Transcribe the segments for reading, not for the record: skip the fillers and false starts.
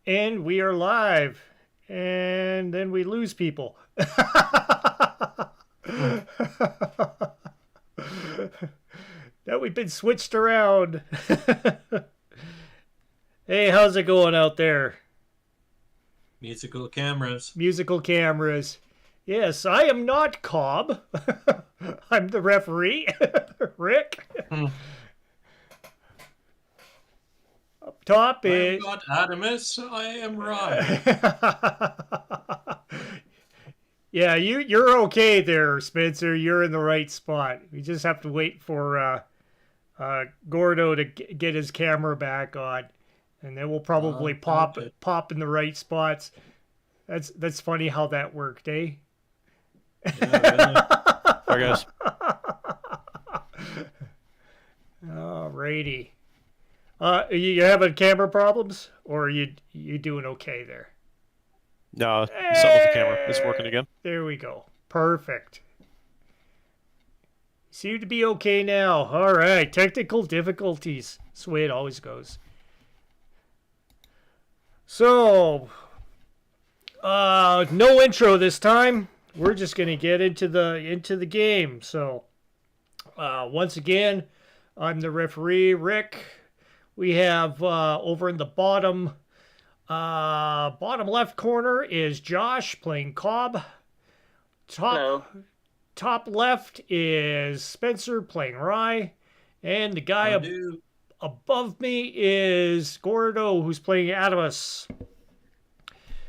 And we are live. And then we lose people. Hmm. Now we've been switched around. Hey, how's it going out there? Musical cameras. Musical cameras. Yes, I am not Cobb. I'm the referee, Rick. Hmm. Up top I am is. not Atimus. I am Rye. Yeah, you're okay there, Spencer. You're in the right spot. We just have to wait for Gordo to get his camera back on, and then we'll probably Gotcha. pop in the right spots. That's funny how that worked, eh? Yeah, really. Sorry, guys. Alrighty. You having camera problems, or are you doing okay there? No, something with the camera. It's working again. There we go. Perfect. Seem to be okay now. All right. Technical difficulties. That's the way it always goes. So, no intro this time. We're just gonna get into the game. So, once again, I'm the referee, Rick. We have over in the bottom left corner is Josh playing Cobb. Hello. Top left is Spencer playing Rye, and the guy above me is Gordo, who's playing Atimus.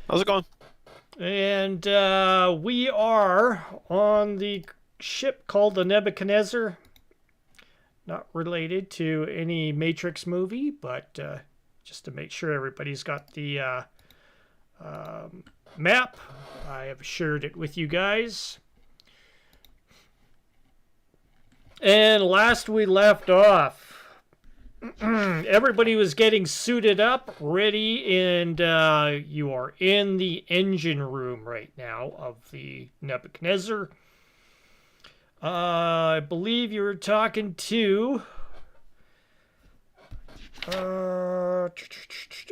How's it going? And we are on the ship called the Nebuchadnezzar. Not related to any Matrix movie, but just to make sure everybody's got the map, I have shared it with you guys. And last we left off, everybody was getting suited up, ready, and you are in the engine room right now of the Nebuchadnezzar. I believe you were talking to...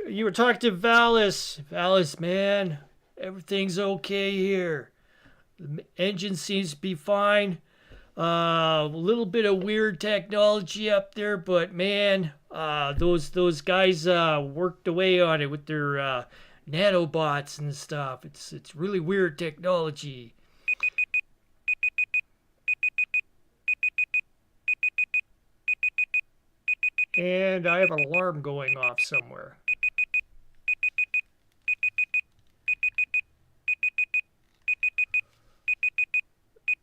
you were talking to Valis. Valis, man, everything's okay here. The engine seems to be fine. A little bit of weird technology up there, but man, those guys worked away on it with their nanobots and stuff. It's really weird technology. And I have an alarm going off somewhere.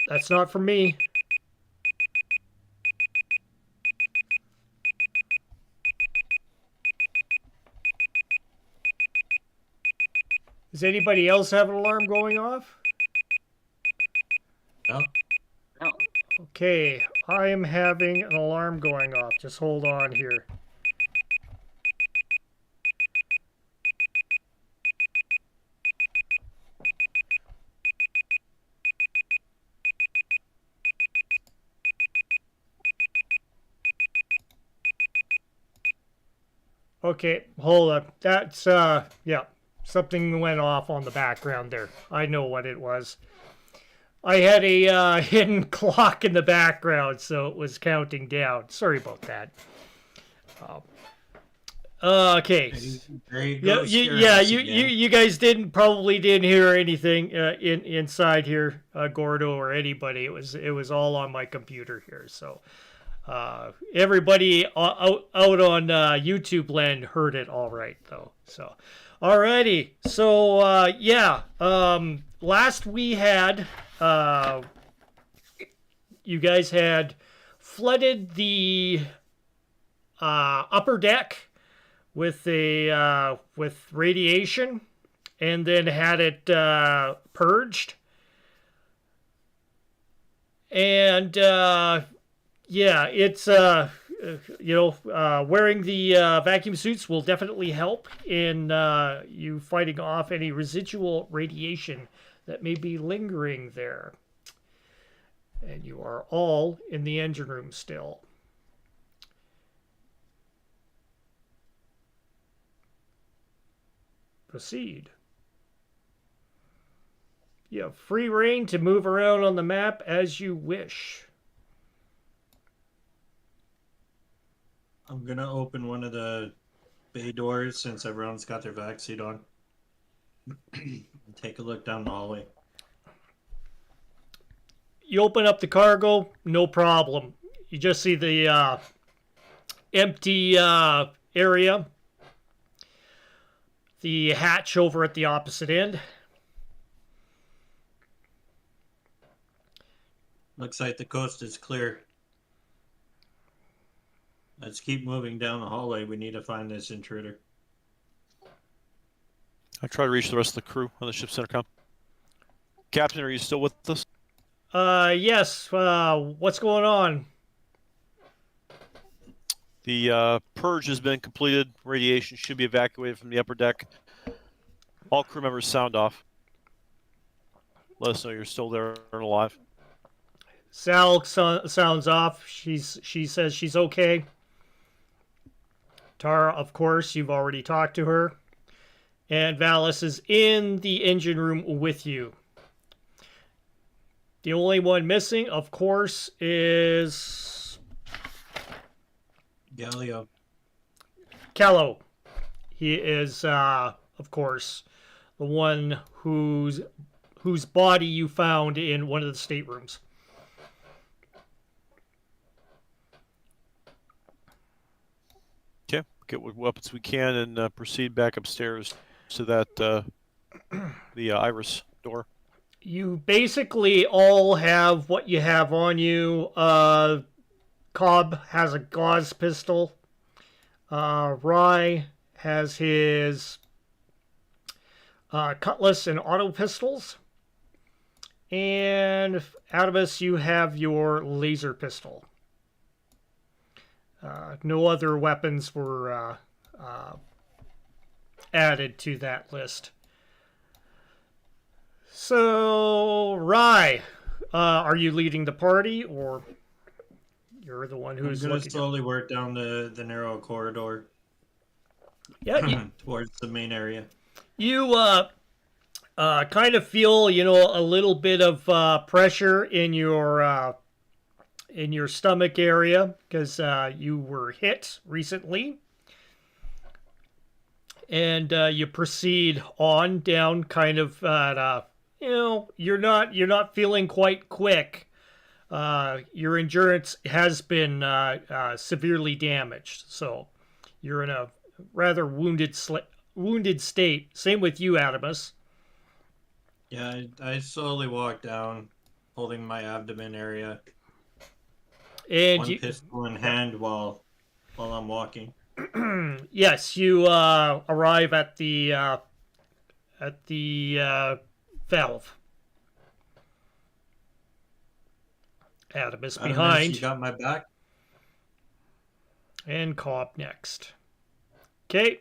That's not for me. Does anybody else have an alarm going off? No. No. Okay, I am having an alarm going off. Just hold on here. Okay, hold up. That's, yeah, something went off on the background there. I know what it was. I had a hidden clock in the background, so it was counting down. Sorry about that. Okay. There you go. You guys probably didn't hear anything inside here, Gordo or anybody. It was all on my computer here. So everybody out on YouTube land heard it all right though. So alrighty. So yeah. Last we had. You guys had flooded the upper deck with radiation, and then had it purged. And yeah, it's wearing the vacuum suits will definitely help in you fighting off any residual radiation that may be lingering there. And you are all in the engine room still. Proceed. You have free reign to move around on the map as you wish. I'm gonna open one of the bay doors since everyone's got their vac suit on. Take a look down the hallway. You open up the cargo, no problem. You just see the empty area. The hatch over at the opposite end. Looks like the coast is clear. Let's keep moving down the hallway. We need to find this intruder. I try to reach the rest of the crew on the ship's intercom. Captain, are you still with us? Yes. What's going on? The purge has been completed. Radiation should be evacuated from the upper deck. All crew members sound off. Let us know you're still there and alive. Sal sounds off. She says she's okay. Tara, of course, you've already talked to her. And Valis is in the engine room with you. The only one missing, of course, is Galileo. Kello. He is, of course, the one whose body you found in one of the staterooms. Okay, get what weapons we can and proceed back upstairs to that the iris door. You basically all have what you have on you. Cobb has a gauze pistol. Rye has his cutlass and auto pistols. And Atimus, you have your laser pistol. No other weapons were added to that list. So, Rye, are you leading the party, or you're the one who's I'm gonna looking? slowly work down the narrow corridor. Yeah, towards the main area. you kind of feel, a little bit of pressure in your stomach area because you were hit recently, and you proceed on down, kind of at you're not feeling quite quick. Your endurance has been severely damaged, so you're in a rather wounded state. Same with you, Atimus. Yeah, I slowly walk down, holding my abdomen area. And One pistol in hand while I'm walking. yes, you arrive at the valve. Atimus behind. You got my back? And Cobb next. Okay.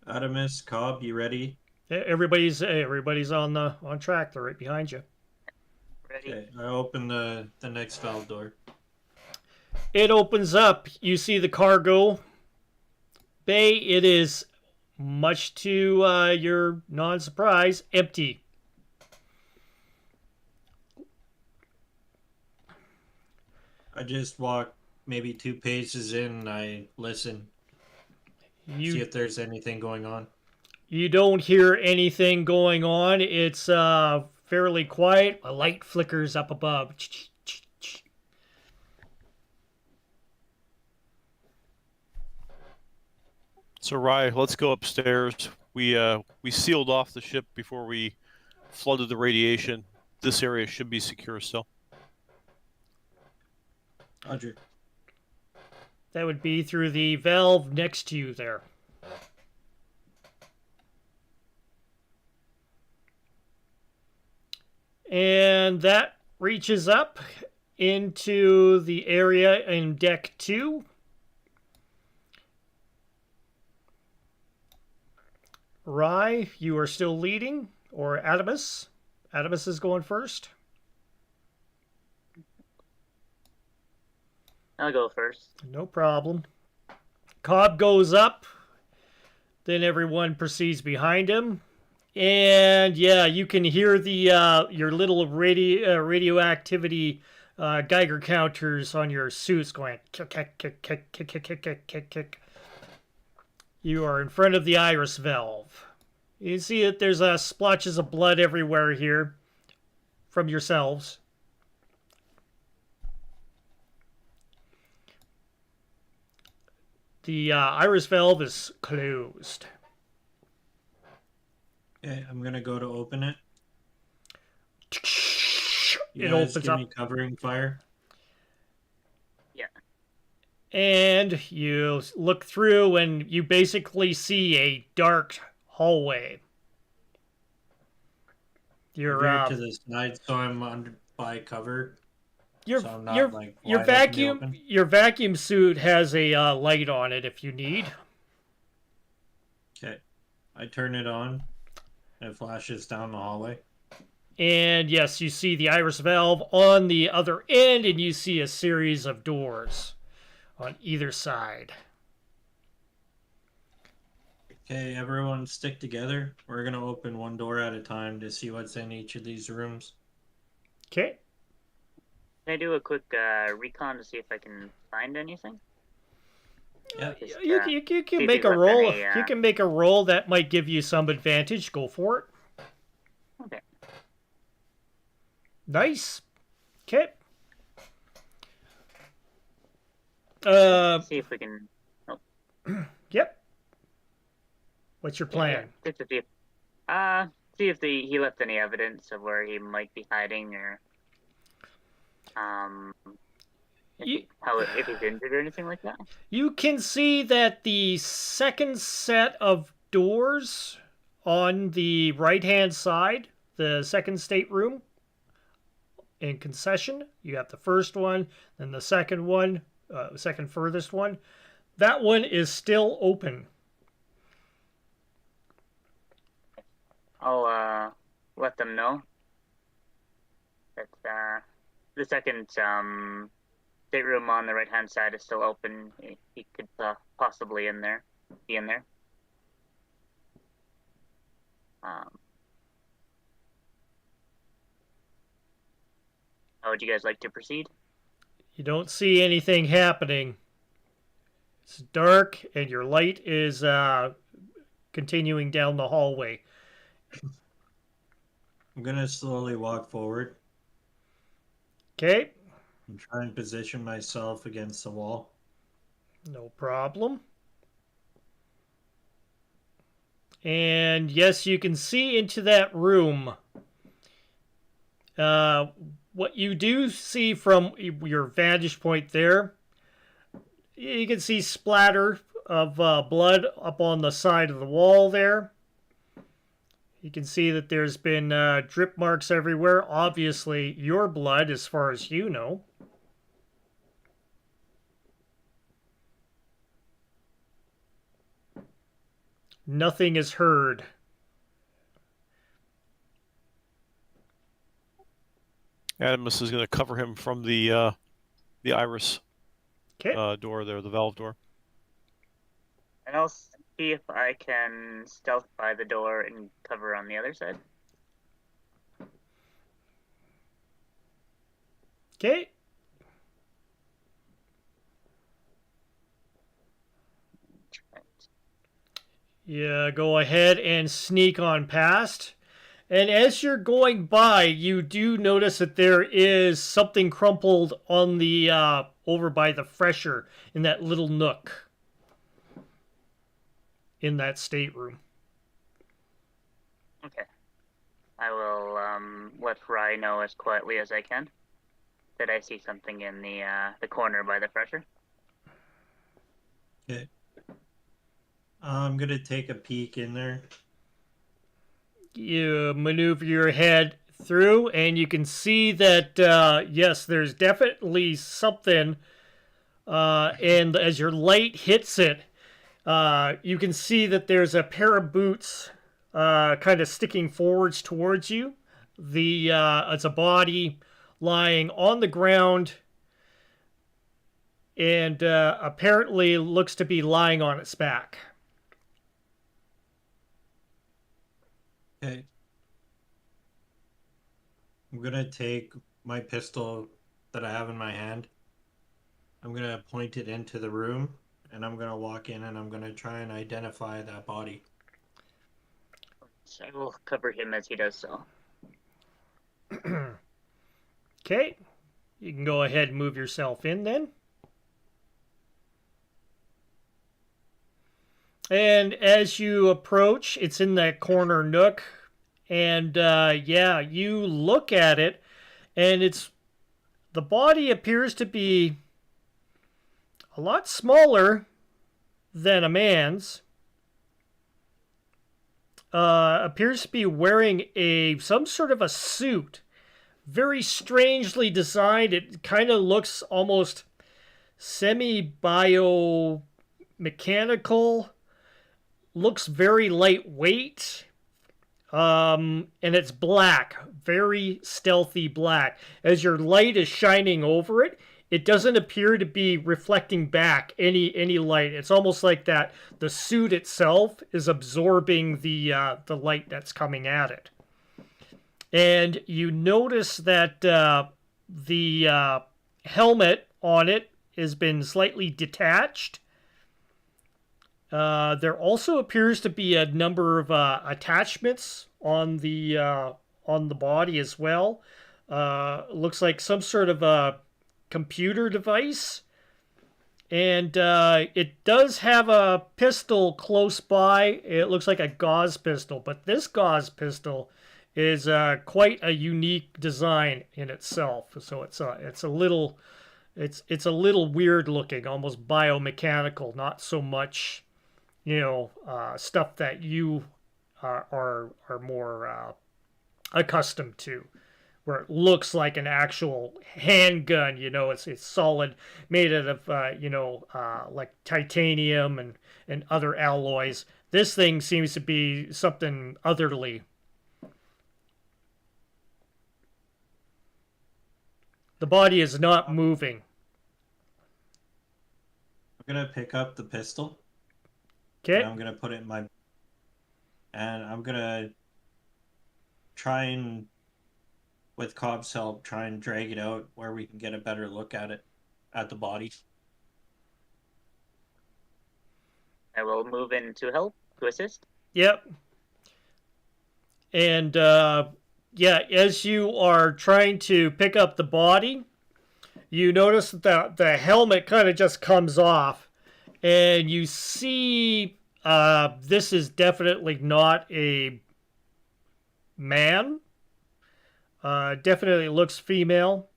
Atimus, Cobb, you ready? Everybody's on track. They're right behind you. Ready? Okay, I open the next valve door. It opens up. You see the cargo bay. It is, much to your non-surprise, empty. I just walk maybe 2 paces in and I listen. See You if there's anything going on. you don't hear anything going on. It's fairly quiet. A light flickers up above. So, Rye, let's go upstairs. We sealed off the ship before we flooded the radiation. This area should be secure still. Roger. That would be through the valve next to you there. And that reaches up into the area in deck 2. Rye, you are still leading, or Atimus? Atimus is going first. I'll go first. No problem. Cobb goes up. Then everyone proceeds behind him. And yeah, you can hear the your little radioactivity Geiger counters on your suits going kick, kick, kick, kick, kick, kick, kick, kick, kick, kick. You are in front of the iris valve. You see that there's splotches of blood everywhere here from yourselves. The iris valve is closed. Okay, I'm gonna go to open it. You It guys opens give up. me covering fire. Yeah. And you look through and you basically see a dark hallway. You're Veer to the side so I'm under by cover. your So I'm not, your like, your wide open to vacuum open? your vacuum suit has a light on it if you need. Okay. I turn it on. It flashes down the hallway. And yes, you see the iris valve on the other end, and you see a series of doors on either side. Okay, everyone stick together. We're gonna open one door at a time to see what's in each of these rooms. Okay. Can I do a quick recon to see if I can find anything? Yeah. Just, You see can if make he a left roll. any, You can make a roll that might give you some advantage. Go for it. Okay. Nice. Okay. See if we can. Yep. What's your plan? Just to see if, see if he left any evidence of where he might be hiding, or if he's injured or anything like that. You can see that the second set of doors on the right-hand side, the second stateroom in concession, you have the first one, then the second one, second furthest one. That one is still open. I'll let them know that the second stateroom on the right-hand side is still open. He could possibly be in there. How would you guys like to proceed? You don't see anything happening. It's dark, and your light is continuing down the hallway. I'm gonna slowly walk forward Okay, and try and position myself against the wall. no problem. And yes, you can see into that room. What you do see from your vantage point there, you can see splatter of blood up on the side of the wall there. You can see that there's been drip marks everywhere. Obviously, your blood, as far as you know. Nothing is heard. Atimus is going to cover him from the iris door there, the valve door. And I'll see if I can stealth by the door and cover on the other side. Okay. Yeah, go ahead and sneak on past. And as you're going by, you do notice that there is something crumpled on the over by the fresher in that little nook in that stateroom. Okay. I will let Fry know as quietly as I can that I see something in the corner by the fresher. Okay. I'm gonna take a peek in there. You maneuver your head through, and you can see that, yes, there's definitely something. And as your light hits it, you can see that there's a pair of boots kind of sticking forwards towards you. It's a body lying on the ground and apparently looks to be lying on its back. Okay. I'm gonna take my pistol that I have in my hand. I'm gonna point it into the room, and I'm gonna walk in, and I'm gonna try and identify that body. So I will cover him as he does so. Okay. You can go ahead and move yourself in then. And as you approach, it's in that corner nook. And yeah, you look at it, and the body appears to be a lot smaller than a man's. Appears to be wearing some sort of a suit, very strangely designed. It kind of looks almost semi-biomechanical. Looks very lightweight. And it's black, very stealthy black. As your light is shining over it, it doesn't appear to be reflecting back any light. It's almost like that the suit itself is absorbing the light that's coming at it. And you notice that the helmet on it has been slightly detached. There also appears to be a number of attachments on the body as well. Looks like some sort of a computer device, and it does have a pistol close by. It looks like a gauze pistol, but this gauze pistol is quite a unique design in itself. So it's a little weird looking, almost biomechanical, not so much stuff that you are more accustomed to, where it looks like an actual handgun. It's solid, made out of like titanium and other alloys. This thing seems to be something otherly. The body is not moving. I'm gonna pick up the pistol. Okay. And I'm gonna put it in my, and I'm gonna try and, with Cobb's help, try and drag it out where we can get a better look at it, at the body. I will move in to help, to assist. Yep. And yeah, as you are trying to pick up the body, you notice that the helmet kind of just comes off, and you see this is definitely not a man. Definitely looks female.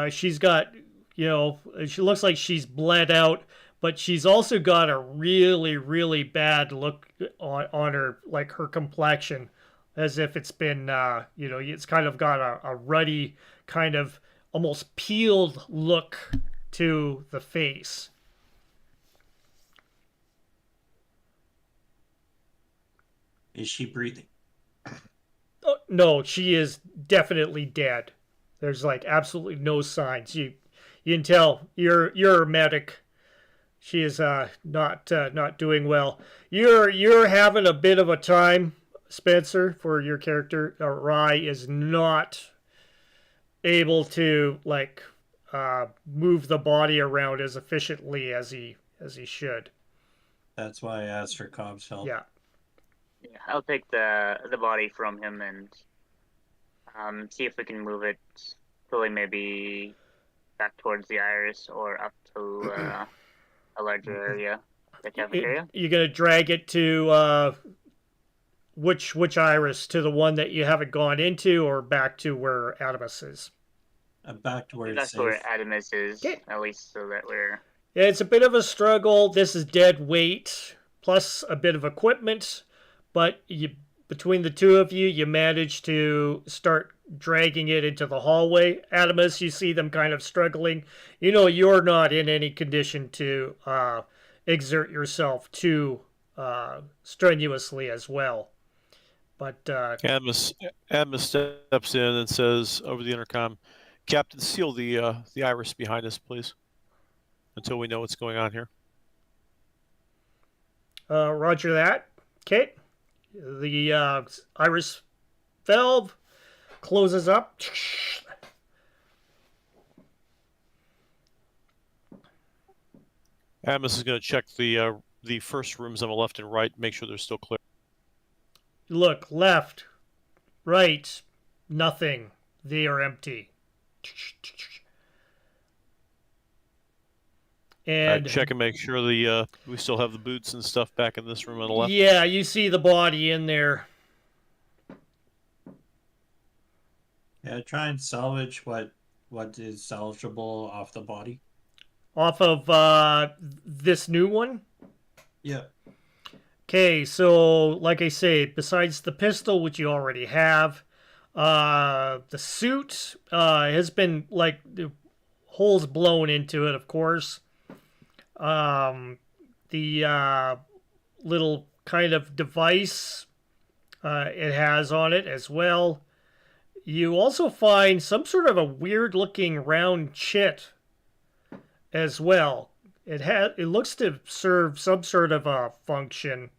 She's got, she looks like she's bled out, but she's also got a really, really bad look on her, like her complexion, as if it's been, it's kind of got a ruddy, kind of almost peeled look to the face. Is she breathing? Oh, no, she is definitely dead. There's like absolutely no signs. You can tell you're a medic. She is not doing well. You're having a bit of a time, Spencer, for your character. Rye is not able to move the body around as efficiently as he should. That's why I asked for Cobb's help. Yeah. Yeah, I'll take the body from him and see if we can move it fully, maybe back towards the iris or up to a larger area, the cafeteria. You're gonna drag it to which iris? To the one that you haven't gone into, or back to where Atimus is? Back to where it's That's safe. where Atimus is, Okay. at least, so that we're... Yeah, it's a bit of a struggle. This is dead weight plus a bit of equipment, but between the two of you, you manage to start dragging it into the hallway. Atimus, you see them kind of struggling. You're not in any condition to exert yourself too strenuously as well. But Atimus steps in and says over the intercom, "Captain, seal the iris behind us, please, until we know what's going on here." Roger that. Okay. The iris valve closes up. Atimus is going to check the first rooms on the left and right, make sure they're still clear. Look, left, right, nothing. They are empty. And Check and make sure we still have the boots and stuff back in this room on the left. yeah, you see the body in there. Yeah, try and salvage what is salvageable off the body. Off of this new one. Yeah. Okay, so like I say, besides the pistol, which you already have, the suit has been like the holes blown into it, of course. The little kind of device it has on it as well. You also find some sort of a weird looking round chit as well. It looks to serve some sort of a function.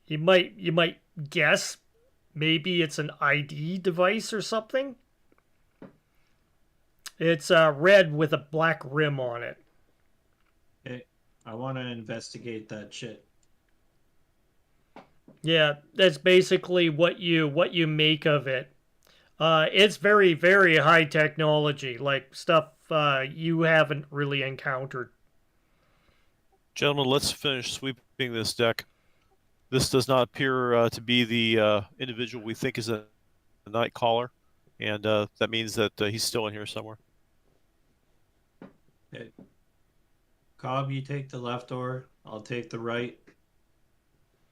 You might guess maybe it's an ID device or something. It's red with a black rim on it. Okay. I want to investigate that shit. Yeah, that's basically what you make of it. It's very, very high technology, like stuff you haven't really encountered. Gentlemen, let's finish sweeping this deck. This does not appear to be the individual we think is a night caller, and that means that he's still in here somewhere. Okay. Cobb, you take the left door. I'll take the right.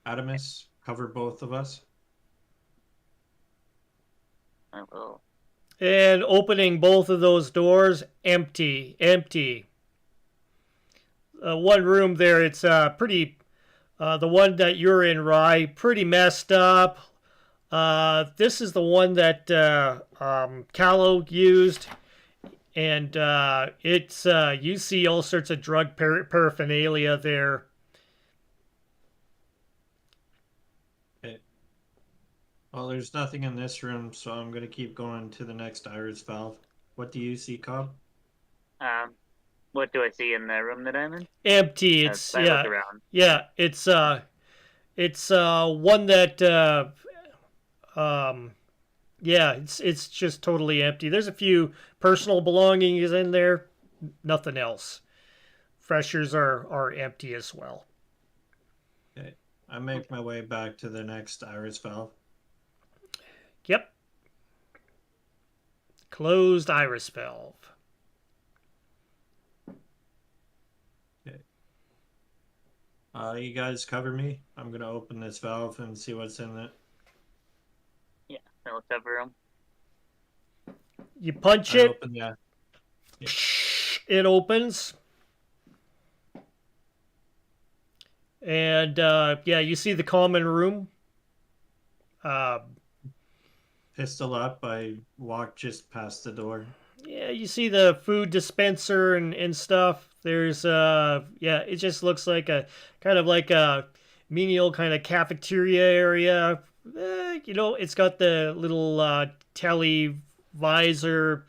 Atimus, cover both of us. I will. And opening both of those doors, empty. One room there, it's pretty. The one that you're in, Rye, pretty messed up. This is the one that Callow used, and it's you see all sorts of drug paraphernalia there. Okay. Well, there's nothing in this room, so I'm gonna keep going to the next iris valve. What do you see, Cobb? What do I see in the room that I'm in? Empty. It's I look around. yeah. It's one that yeah. It's just totally empty. There's a few personal belongings in there. Nothing else. Freshers are empty as well. Okay. I make my way back to the next iris valve. Yep. Closed iris valve. You guys cover me. I'm gonna open this valve and see what's in it. Yeah, I'll cover him. You punch I it. open, yeah. It opens. And yeah, you see the common room. Pistol up. I walk just past the door. Yeah, you see the food dispenser and stuff. There's yeah, it just looks like a kind of like a menial kind of cafeteria area. You know, it's got the little televisor,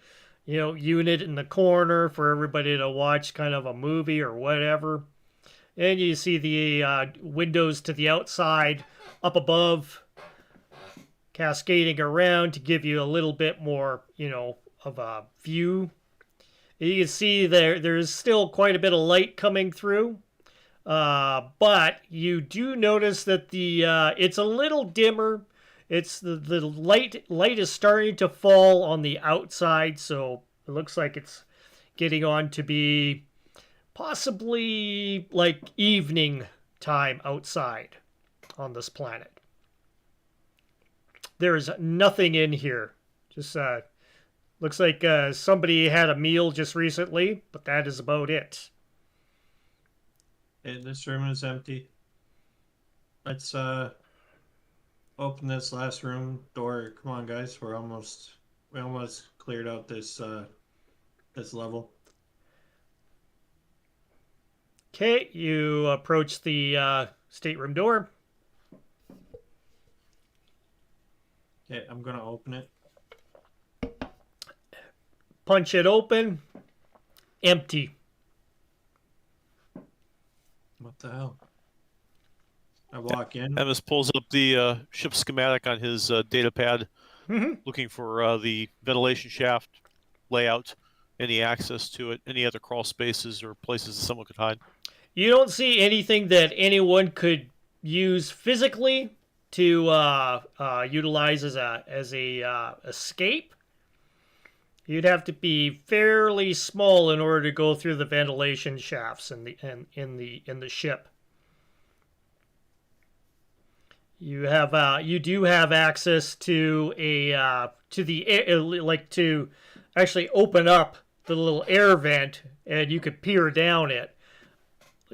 you know, unit in the corner for everybody to watch kind of a movie or whatever. And you see the windows to the outside up above cascading around to give you a little bit more, you know, of a view. You can see there's still quite a bit of light coming through, but you do notice that the it's a little dimmer. It's the light is starting to fall on the outside, so it looks like it's getting on to be possibly like evening time outside on this planet. There's nothing in here. Just looks like somebody had a meal just recently, but that is about it. Okay, this room is empty. Let's open this last room door. Come on, guys. We almost cleared out this this level. Okay, you approach the stateroom door. Okay, I'm gonna open it. Punch it open. Empty. What the hell? I walk in. Atimus pulls up the ship schematic on his data pad, Mhm. looking for the ventilation shaft layout, any access to it, any other crawl spaces or places that someone could hide. You don't see anything that anyone could use physically to utilize as a escape. You'd have to be fairly small in order to go through the ventilation shafts in the ship. You do have access to to actually open up the little air vent, and you could peer down it,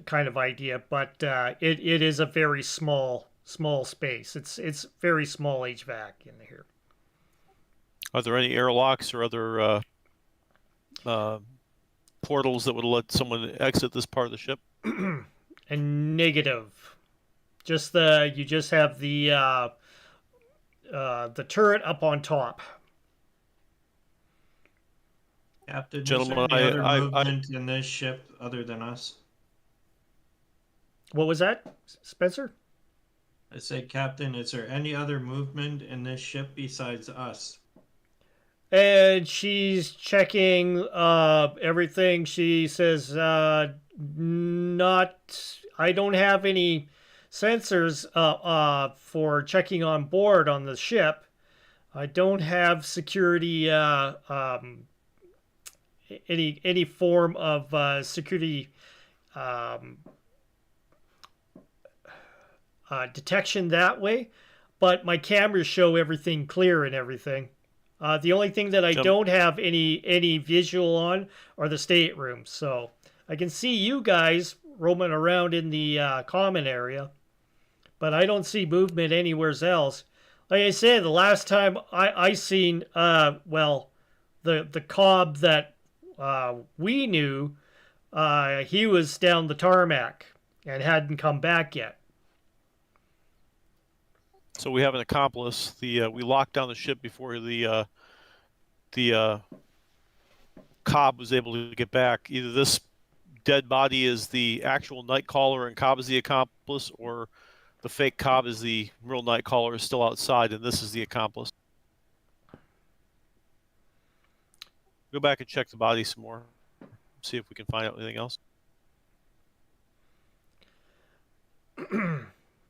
kind of idea. But it is a very small space. It's very small HVAC in here. Are there any airlocks or other portals that would let someone exit this part of the ship? And negative. You just have the turret up on top. Captain, Gentlemen, is there any I- other movement in this ship other than us? What was that, Spencer? I say, Captain, is there any other movement in this ship besides us? And she's checking everything. She says, "Not. I don't have any sensors for checking on board on the ship. I don't have security any form of security detection that way, but my cameras show everything clear and everything. The only thing that I don't have any visual on are the staterooms, so I can see you guys roaming around in the common area, but I don't see movement anywhere else. Like I said, the last time I seen the Cobb that we knew, he was down the tarmac and hadn't come back yet. So we have an accomplice. We locked down the ship before the Cobb was able to get back. Either this dead body is the actual Nightcaller and Cobb is the accomplice, or the fake Cobb is the real Nightcaller, is still outside, and this is the accomplice. Go back and check the body some more. See if we can find out anything else.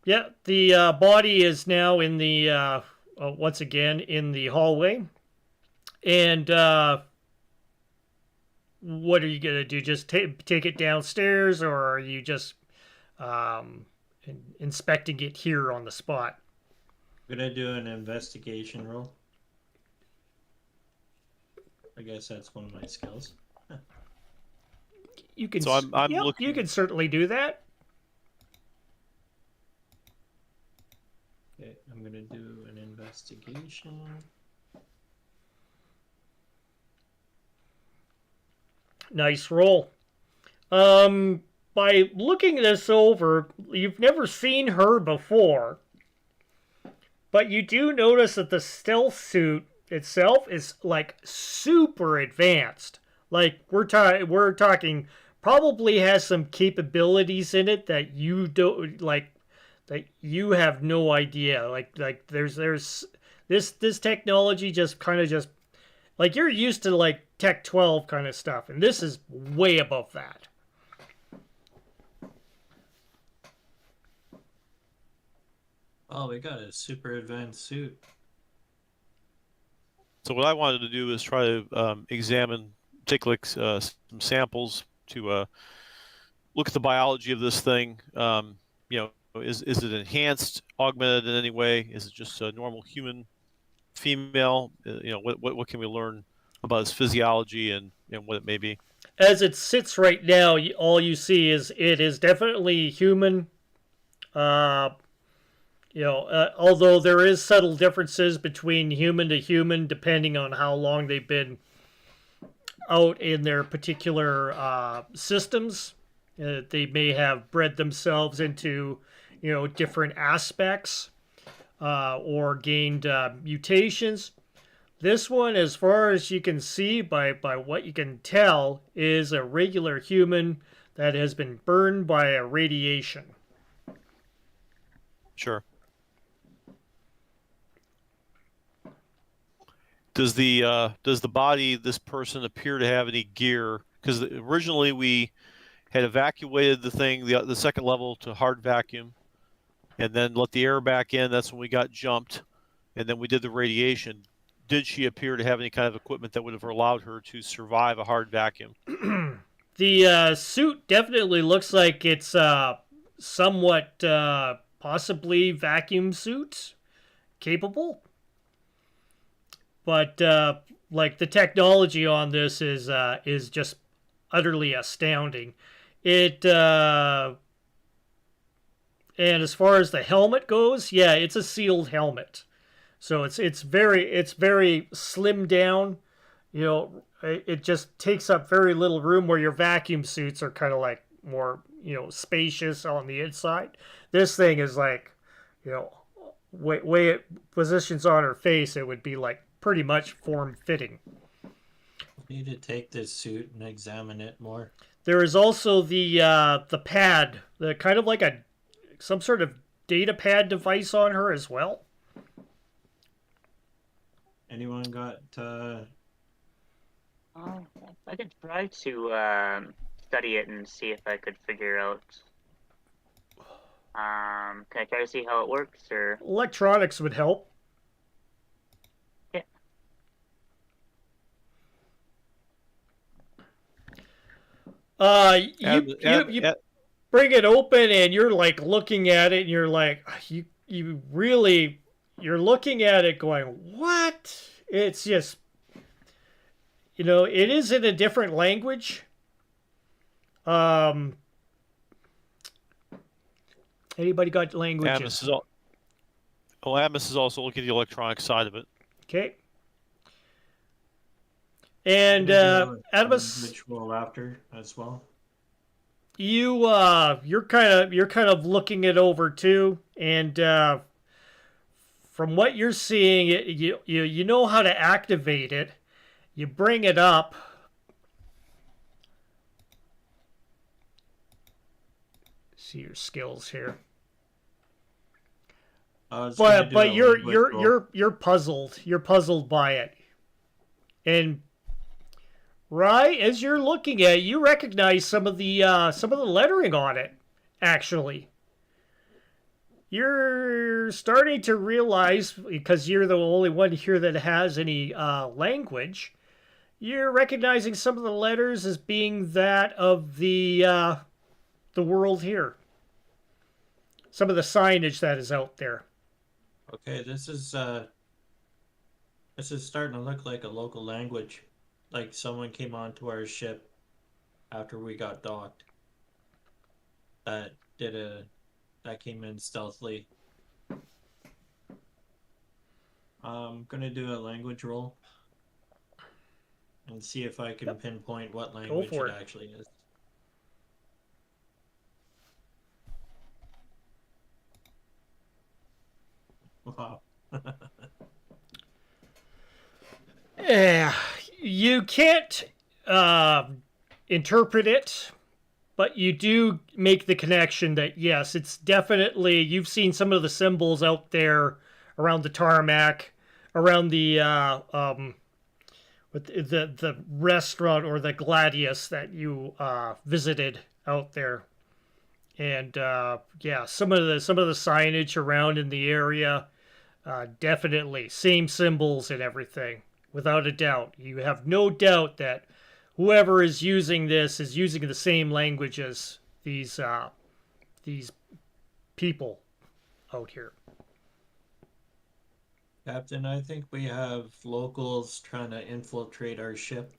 Yeah, the body is now in the once again in the hallway, and what are you gonna do? Just take it downstairs, or are you just inspecting it here on the spot? I'm gonna do an investigation roll. I guess that's one of my skills. You can. So I'm yep, looking. You can certainly do that. Okay, I'm gonna do an investigation. Nice roll. By looking this over, you've never seen her before, but you do notice that the stealth suit itself is like super advanced. Like we're talking probably has some capabilities in it that you don't like, that you have no idea. Like there's this technology just kind of just like you're used to like Tech 12 kind of stuff, and this is way above that. Oh, we got a super advanced suit. So what I wanted to do is try to take like some samples to look at the biology of this thing. Is it enhanced, augmented in any way? Is it just a normal human female? What can we learn about its physiology and what it may be? As it sits right now, all you see is it is definitely human. Although there is subtle differences between human to human depending on how long they've been out in their particular systems. They may have bred themselves into, different aspects. or gained mutations. This one, as far as you can see by what you can tell, is a regular human that has been burned by a radiation. Sure. Does the body, this person, appear to have any gear? Because originally we had evacuated the thing, the second level, to hard vacuum, and then let the air back in. That's when we got jumped, and then we did the radiation. Did she appear to have any kind of equipment that would have allowed her to survive a hard vacuum? The suit definitely looks like it's somewhat possibly vacuum suit capable, but like the technology on this is just utterly astounding. It and as far as the helmet goes, yeah, it's a sealed helmet. So it's very slimmed down. You know, it just takes up very little room where your vacuum suits are kind of like more, you know, spacious on the inside. This thing is like, you know, way it positions on her face, it would be like pretty much form fitting. We need to take this suit and examine it more. There is also the pad, the kind of like some sort of data pad device on her as well. Anyone got I could try to study it and see if I could figure out. Can I try to see how it works, or? Electronics would help. Yeah. You bring it open and you're like looking at it and you're like, you're looking at it going, what? It's just, you know, it is in a different language. Anybody got languages? Atimus is also looking at the electronic side of it. Okay. And Atimus, which roll after as well. You're kind of looking it over too, and from what you're seeing, you know how to activate it. You bring it up. See your skills here. But you're puzzled. You're puzzled by it, and right as you're looking at it, you recognize some of the lettering on it. Actually, you're starting to realize, because you're the only one here that has any language. You're recognizing some of the letters as being that of the world here. Some of the signage that is out there. Okay, this is starting to look like a local language. Like someone came onto our ship after we got docked. That came in stealthily. I'm gonna do a language roll and see if I can pinpoint what language it actually is. Wow. Yeah, you can't interpret it, but you do make the connection that yes, it's definitely, you've seen some of the symbols out there around the tarmac, around the with the restaurant or the Gladius that you visited out there, and yeah, some of the signage around in the area, definitely same symbols and everything. Without a doubt, you have no doubt that whoever is using this is using the same language as these people out here. Captain, I think we have locals trying to infiltrate our ship.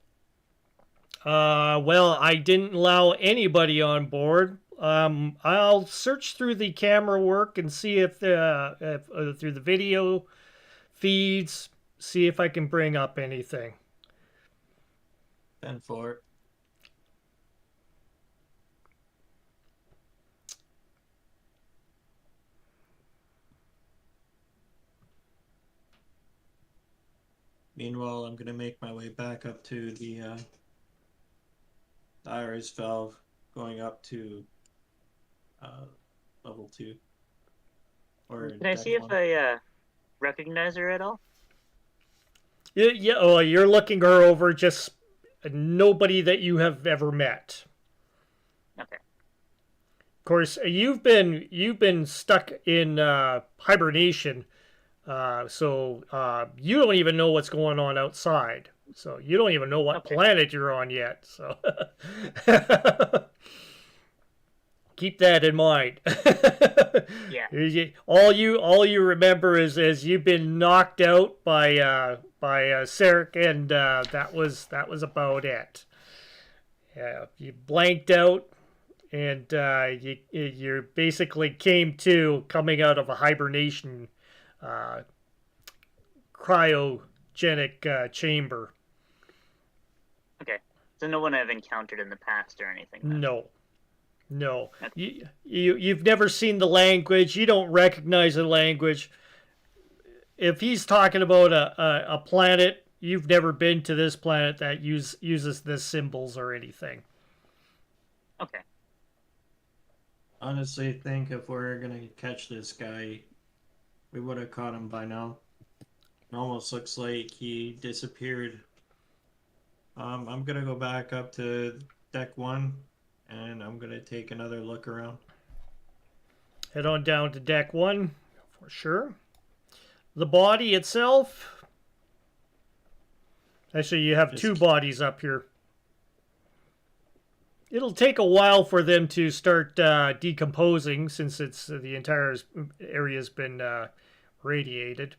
Well, I didn't allow anybody on board. I'll search through the camera work and see if through the video feeds, see if I can bring up anything. 10-4. Meanwhile, I'm gonna make my way back up to the iris valve, going up to level 2. Or Can I deck see if 1. I recognize her at all? Yeah. Oh, you're looking her over. Just nobody that you have ever met. Okay. Of course, you've been stuck in hibernation, so you don't even know what's going on outside. So you don't even know what planet you're on yet. So keep that in mind. Yeah. All you remember is you've been knocked out by Sarek, and that was about it. Yeah, you blanked out. And you basically came to coming out of a hibernation cryogenic chamber. Okay. So no one I've encountered in the past or anything. Then. No. You've never seen the language. You don't recognize the language. If he's talking about a planet, you've never been to this planet that uses the symbols or anything. Okay. Honestly, I think if we're gonna catch this guy, we would have caught him by now. It almost looks like he disappeared. I'm gonna go back up to deck 1, and I'm gonna take another look around. Head on down to deck 1, for sure. The body itself... Actually, you have two bodies up here. It'll take a while for them to start decomposing, since it's the entire area's been radiated.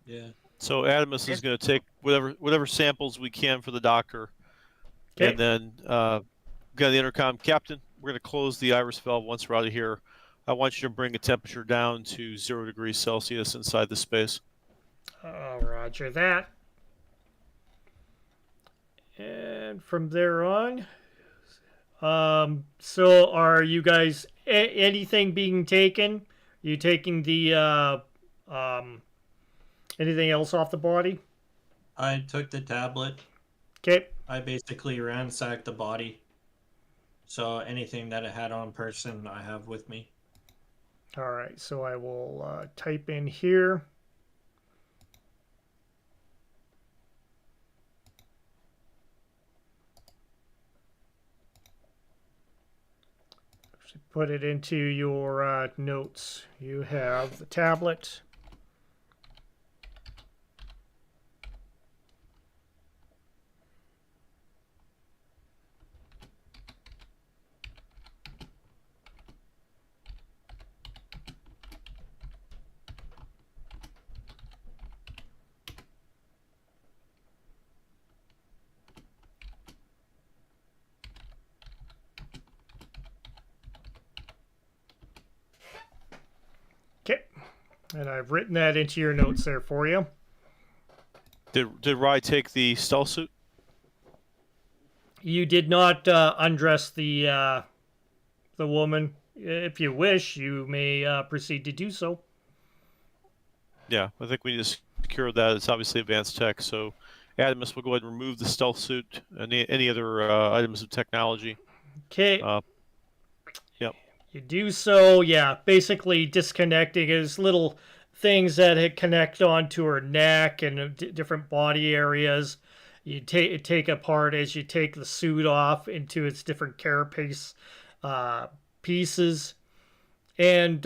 Yeah. So Atimus is going to take whatever samples we can for the doctor, and then got the intercom. Captain, we're going to close the iris valve once we're out of here. I want you to bring the temperature down to 0 degrees Celsius inside the space. Roger that. And from there on, so are you guys anything being taken? You taking the anything else off the body? I took the tablet. Okay. I basically ransacked the body. So anything that it had on person, I have with me. All right. So I will type in here. Put it into your notes. You have the tablet. Okay, and I've written that into your notes there for you. Did Rye take the stealth suit? You did not undress the woman. If you wish, you may proceed to do so. Yeah, I think we just secured that. It's obviously advanced tech, so Atimus will go ahead and remove the stealth suit and any other items of technology. Okay. Yep. You do so, yeah, basically disconnecting his little things that connect onto her neck and different body areas. You take apart as you take the suit off into its different carapace pieces. And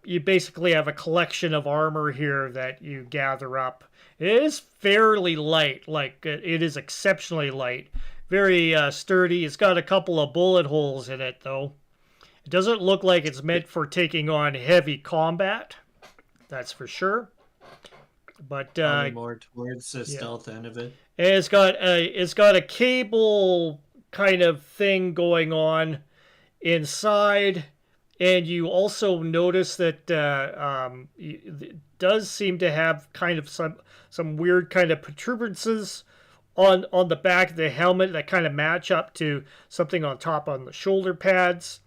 you basically have a collection of armor here that you gather up. It is fairly light, like it is exceptionally light. Very sturdy. It's got a couple of bullet holes in it, though. It doesn't look like it's meant for taking on heavy combat. That's for sure. But probably more towards the stealth end of it. It's got a cable kind of thing going on inside, and you also notice that it does seem to have kind of some weird kind of protuberances on the back of the helmet that kind of match up to something on top on the shoulder pads.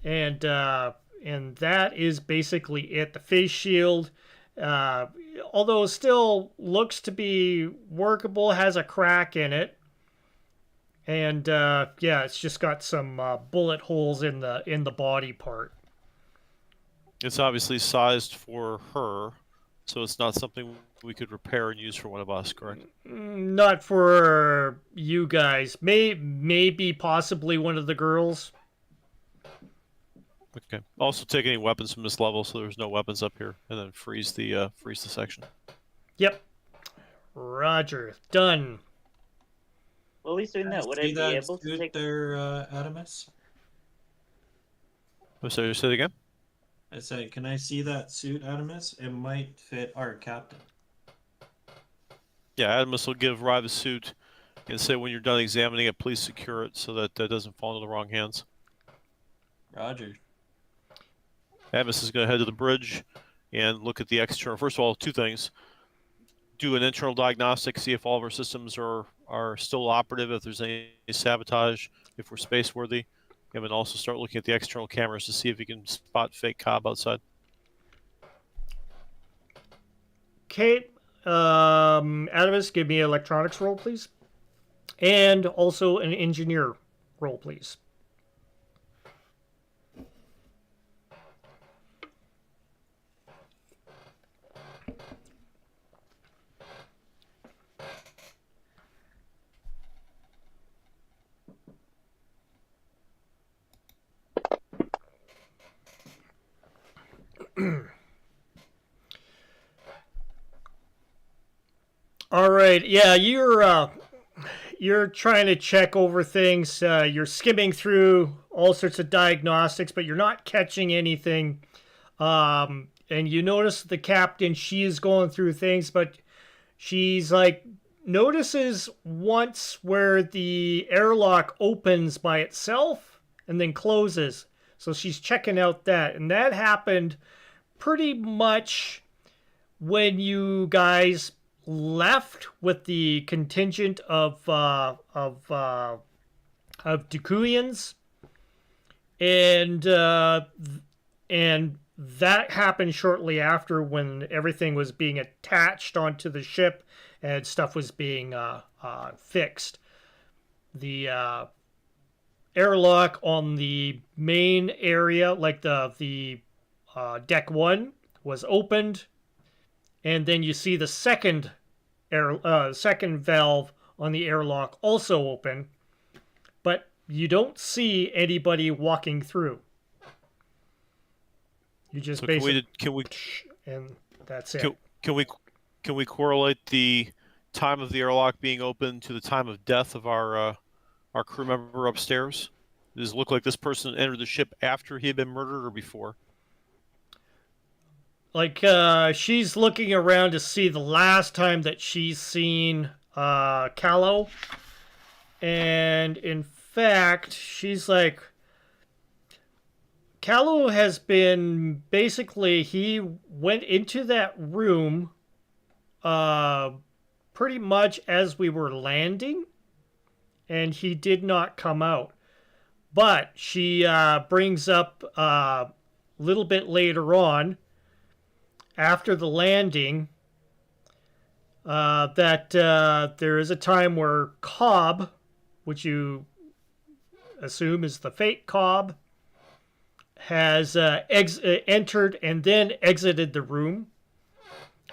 And that is basically it. The face shield although still looks to be workable, has a crack in it. And yeah, it's just got some bullet holes in the body part. It's obviously sized for her, so it's not something we could repair and use for one of us, correct? Not for you guys. Maybe possibly one of the girls. Okay. Also, take any weapons from this level, so there's no weapons up here, and then freeze the section. Yep. Roger. Done. Well, at least doing that, would I See be that able to suit take? there, Atimus? Oh, sorry, say it again? I said, can I see that suit, Atimus? It might fit our captain. Yeah, Atimus will give Rye the suit and say when you're done examining it, please secure it so that it doesn't fall into the wrong hands. Roger. Atimus is going to head to the bridge and look at the external. First of all, two things. Do an internal diagnostic, see if all of our systems are still operative, if there's any sabotage, if we're space worthy. And then also start looking at the external cameras to see if you can spot fake Cobb outside. Kate, Atimus, give me an electronics roll, please. And also an engineer roll, please. All right. Yeah, you're trying to check over things. You're skimming through all sorts of diagnostics, but you're not catching anything. And you notice the captain, she is going through things, but she's like notices once where the airlock opens by itself and then closes. So she's checking out that, and that happened pretty much when you guys left with the contingent of Decuyans, and that happened shortly after when everything was being attached onto the ship and stuff was being fixed. The airlock on the main area, like the deck 1, was opened, and then you see the second valve on the airlock also open, but you don't see anybody walking through. You just So basically can we and that's it. can we correlate the time of the airlock being open to the time of death of our crew member upstairs? Does it look like this person entered the ship after he had been murdered or before? Like, she's looking around to see the last time that she's seen Callow. And in fact, she's like, Callow has been basically, he went into that room pretty much as we were landing, and he did not come out. But she brings up a little bit later on, after the landing, that there is a time where Cobb, which you assume is the fake Cobb, has entered and then exited the room.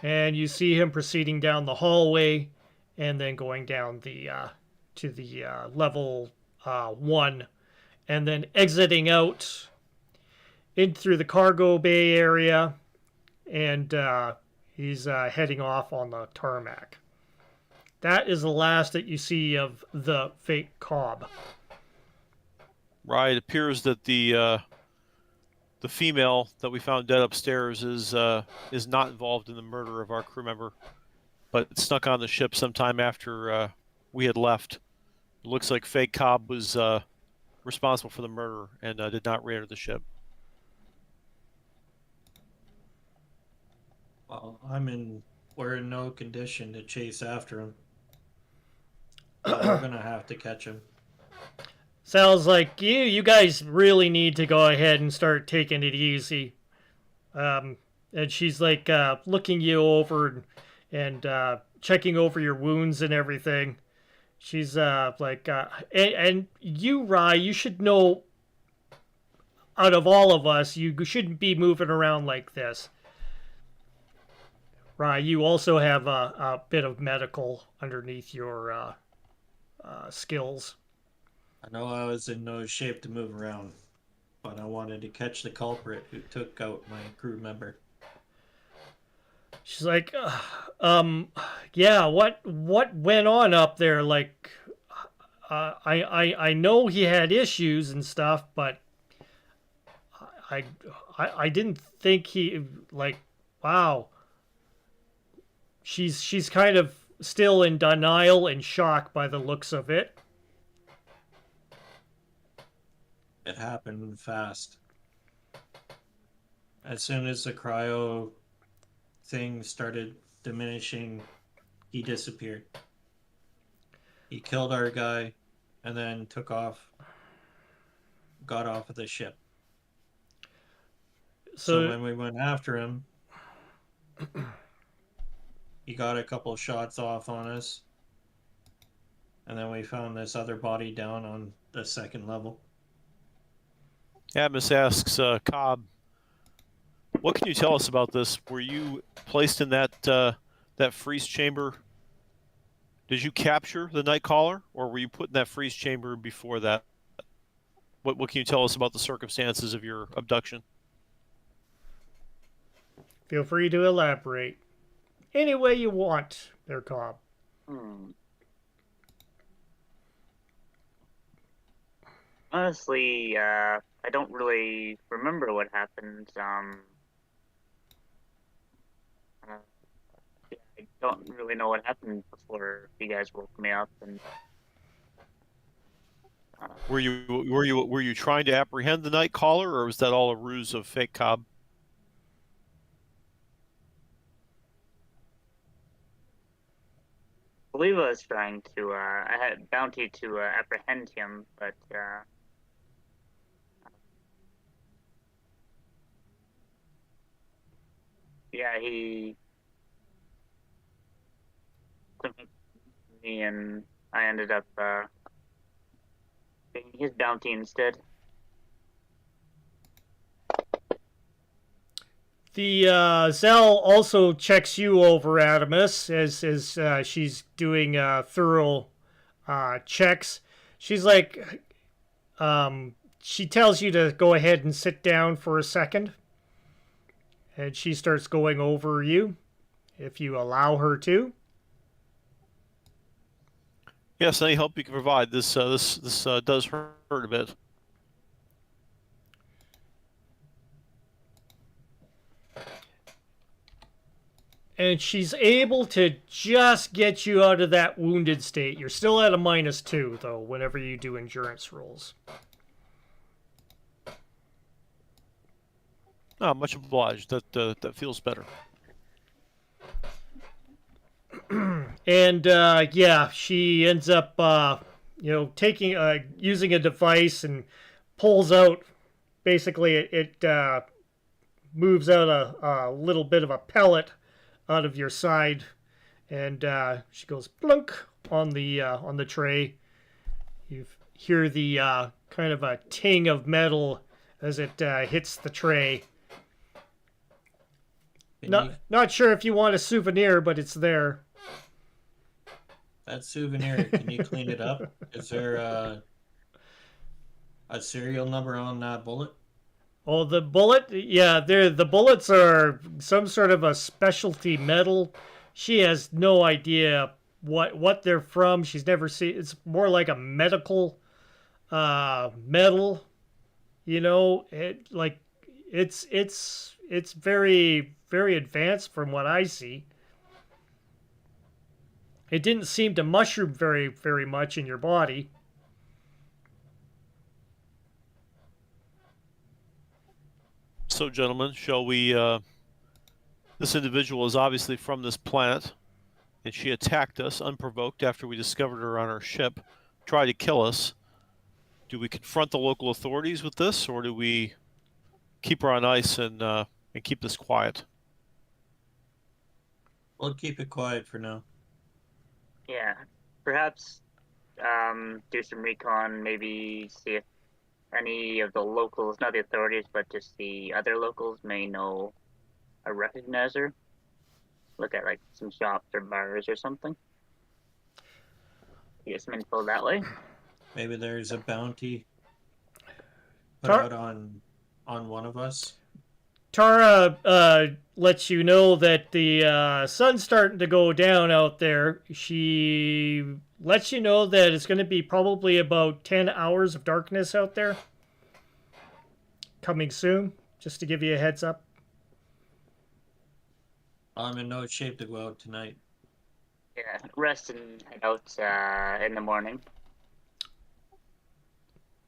And you see him proceeding down the hallway and then going down to the level 1, and then exiting out in through the cargo bay area. And he's heading off on the tarmac. That is the last that you see of the fake Cobb. Right. It appears that the female that we found dead upstairs is not involved in the murder of our crew member, but snuck on the ship sometime after we had left. It looks like fake Cobb was responsible for the murder and did not re-enter the ship. Well, we're in no condition to chase after him. But we're gonna have to catch him. Sounds like you guys really need to go ahead and start taking it easy. and she's like looking you over and checking over your wounds and everything. She's and you, Rye, you should know. Out of all of us, you shouldn't be moving around like this. Rye, you also have a bit of medical underneath your skills. I know I was in no shape to move around, but I wanted to catch the culprit who took out my crew member. She's like, yeah, what went on up there? Like, I know he had issues and stuff, but I didn't think he, like, wow. She's kind of still in denial and shock by the looks of it. It happened fast. As soon as the cryo thing started diminishing, he disappeared. He killed our guy and then took off, got off of the ship. So when we went after him, he got a couple of shots off on us. And then we found this other body down on the second level. Atimus asks Cobb, what can you tell us about this? Were you placed in that that freeze chamber? Did you capture the Nightcaller, or were you put in that freeze chamber before that? What can you tell us about the circumstances of your abduction? Feel free to elaborate. Any way you want, there, Cobb. Honestly, I don't really remember what happened. I don't really know what happened before you guys woke me up. And were you trying to apprehend the Nightcaller, or was that all a ruse of fake Cobb? I believe I was trying to. I had bounty to apprehend him, but yeah, he me, and I ended up being his bounty instead. The Zell also checks you over, Atimus, as she's doing thorough checks. She's like, she tells you to go ahead and sit down for a second. And she starts going over you, if you allow her to. Yes, any help you can provide. This does hurt a bit. And she's able to just get you out of that wounded state. You're still at a -2, though, whenever you do endurance rolls. Oh, much obliged. That feels better. And yeah, she ends up taking using a device and pulls out. Basically, it moves out a little bit of a pellet out of your side, and she goes plunk on the tray. You hear the kind of a ting of metal as it hits the tray. Not sure if you want a souvenir, but it's there. That souvenir, can you clean it up? Is there a serial number on that bullet? Oh, the bullet? Yeah, the bullets are some sort of a specialty metal. She has no idea what they're from. She's never seen. It's more like a medical metal. It's very, very advanced from what I see. It didn't seem to mushroom very, very much in your body. So, gentlemen, shall we... this individual is obviously from this planet, and she attacked us unprovoked after we discovered her on our ship, tried to kill us. Do we confront the local authorities with this, or do we keep her on ice and keep this quiet? We'll keep it quiet for now. Yeah, perhaps do some recon, maybe see if any of the locals, not the authorities, but just the other locals may know a recognizer. Look at like some shops or bars or something. Get some info that way. Maybe there's a bounty put Tar- out on one of us. Tara lets you know that the sun's starting to go down out there. She lets you know that it's going to be probably about 10 hours of darkness out there. Coming soon, just to give you a heads up. I'm in no shape to go out tonight. Yeah, rest and head out in the morning.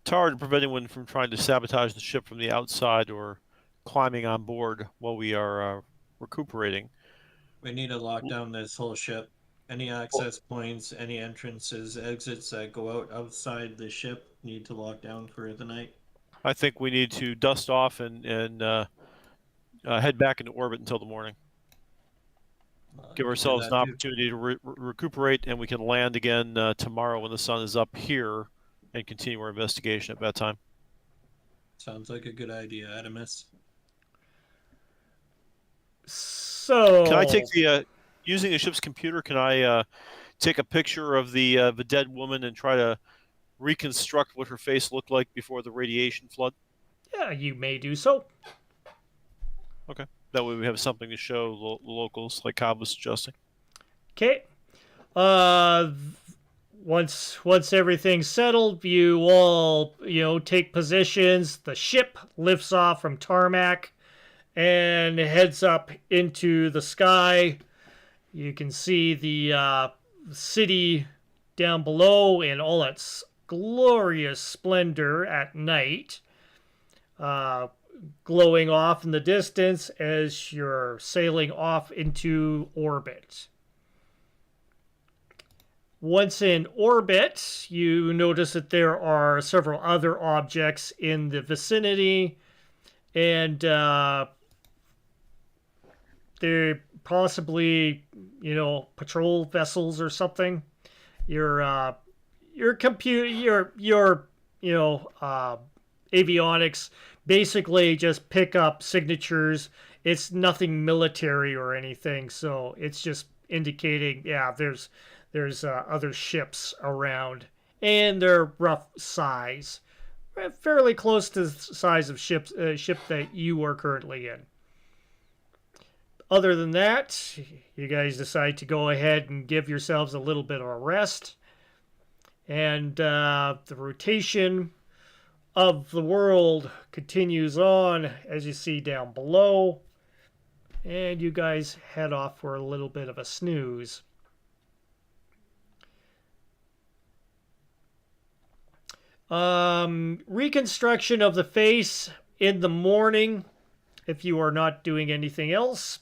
Tara, to prevent anyone from trying to sabotage the ship from the outside or climbing on board while we are recuperating. We need to lock down this whole ship. Any access points, any entrances, exits that go outside the ship need to lock down for the night. I think we need to dust off and head back into orbit until the morning. Give ourselves an opportunity to recuperate, and we can land again tomorrow when the sun is up here and continue our investigation at that time. Sounds like a good idea, Atimus. So Can I take the using the ship's computer? Can I take a picture of the dead woman and try to reconstruct what her face looked like before the radiation flood? Yeah, you may do so. Okay, that way we have something to show the locals, like Cobb was suggesting. Okay. Once everything's settled, you all take positions. The ship lifts off from tarmac and heads up into the sky. You can see the city down below in all its glorious splendor at night, glowing off in the distance as you're sailing off into orbit. Once in orbit, you notice that there are several other objects in the vicinity, and they're possibly, patrol vessels or something. Your computer, your avionics basically just pick up signatures. It's nothing military or anything, so it's just indicating, yeah, there's other ships around, and they're rough size, fairly close to the size of ship that you are currently in. Other than that, you guys decide to go ahead and give yourselves a little bit of a rest, and the rotation of the world continues on, as you see down below, and you guys head off for a little bit of a snooze. Reconstruction of the face in the morning, if you are not doing anything else.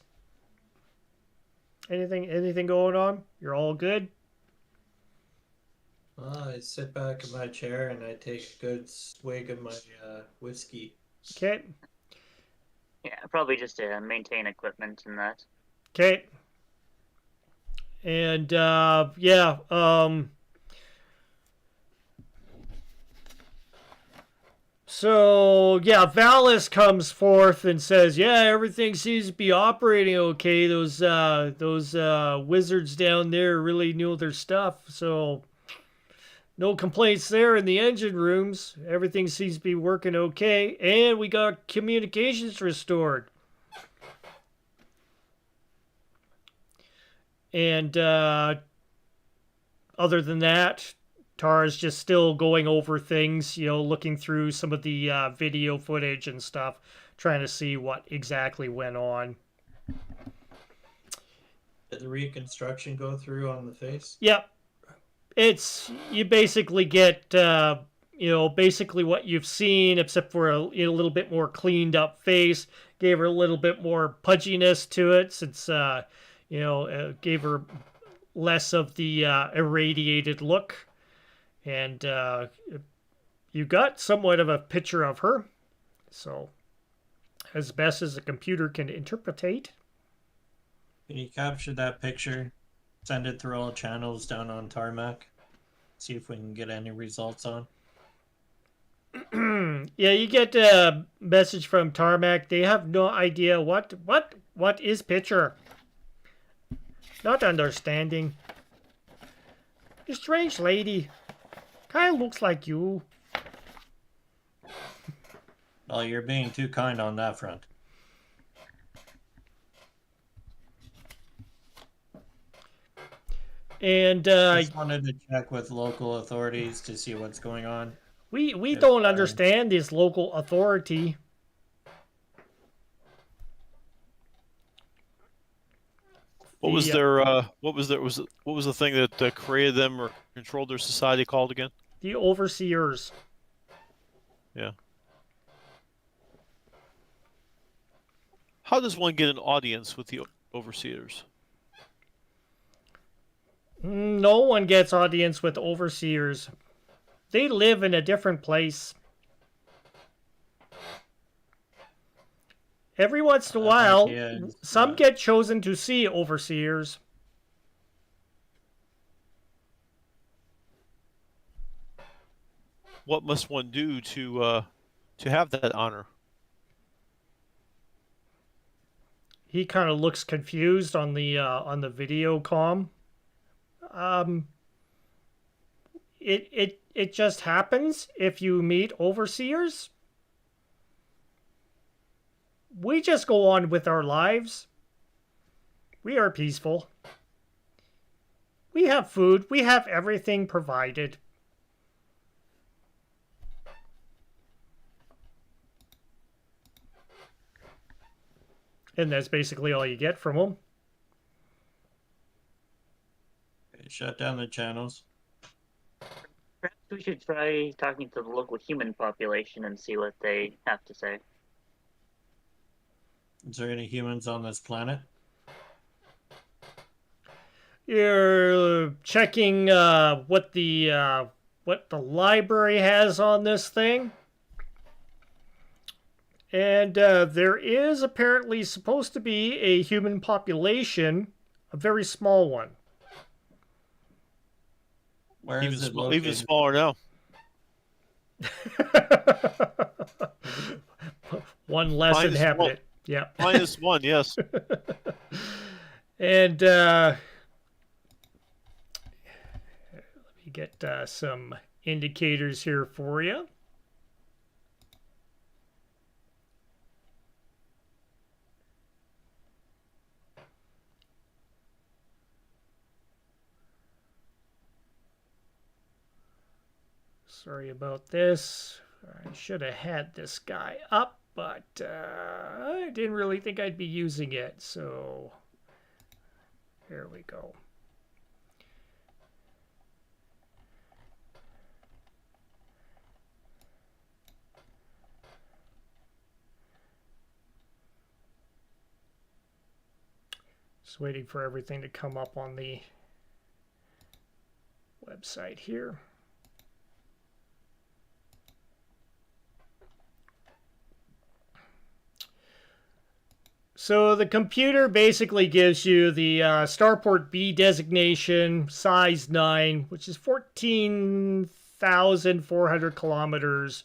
Anything going on? You're all good? I sit back in my chair and I take a good swig of my whiskey. Okay. Yeah, probably just to maintain equipment and that. Okay. And so, Valis comes forth and says, yeah, everything seems to be operating okay. Those wizards down there really know their stuff. So, no complaints there in the engine rooms. Everything seems to be working okay. And we got communications restored. And other than that, Tara's just still going over things, looking through some of the video footage and stuff, trying to see what exactly went on. Did the reconstruction go through on the face? Yep. You basically get, basically what you've seen, except for a little bit more cleaned up face. Gave her a little bit more pudginess to it, since, gave her less of the irradiated look. And you got somewhat of a picture of her. So, as best as the computer can interpretate. Can you capture that picture? Send it through all channels down on tarmac. See if we can get any results on. Yeah, you get a message from Tarmac. They have no idea what is picture. Not understanding. A strange lady. Kind of looks like you. Well, you're being too kind on that front. And Just wanted to check with local authorities to see what's going on. we don't understand this local authority. What was their what was the thing that created them or controlled their society called again? The overseers. Yeah. How does one get an audience with the overseers? No one gets audience with overseers. They live in a different place. Every once in a while, some get chosen to see overseers. What must one do to have that honor? He kind of looks confused on the video comm. It just happens if you meet overseers. We just go on with our lives. We are peaceful. We have food. We have everything provided. And that's basically all you get from them. Okay, shut down the channels. Perhaps we should try talking to the local human population and see what they have to say. Is there any humans on this planet? You're checking what the library has on this thing. And there is apparently supposed to be a human population, a very small one. Where is it located? Even smaller now. One less inhabitant. Yeah. -1, yes. And let me get some indicators here for you. Sorry about this. I should have had this guy up, but I didn't really think I'd be using it, so here we go. Just waiting for everything to come up on the website here. So the computer basically gives you the Starport B designation, size 9, which is 14,400 kilometers.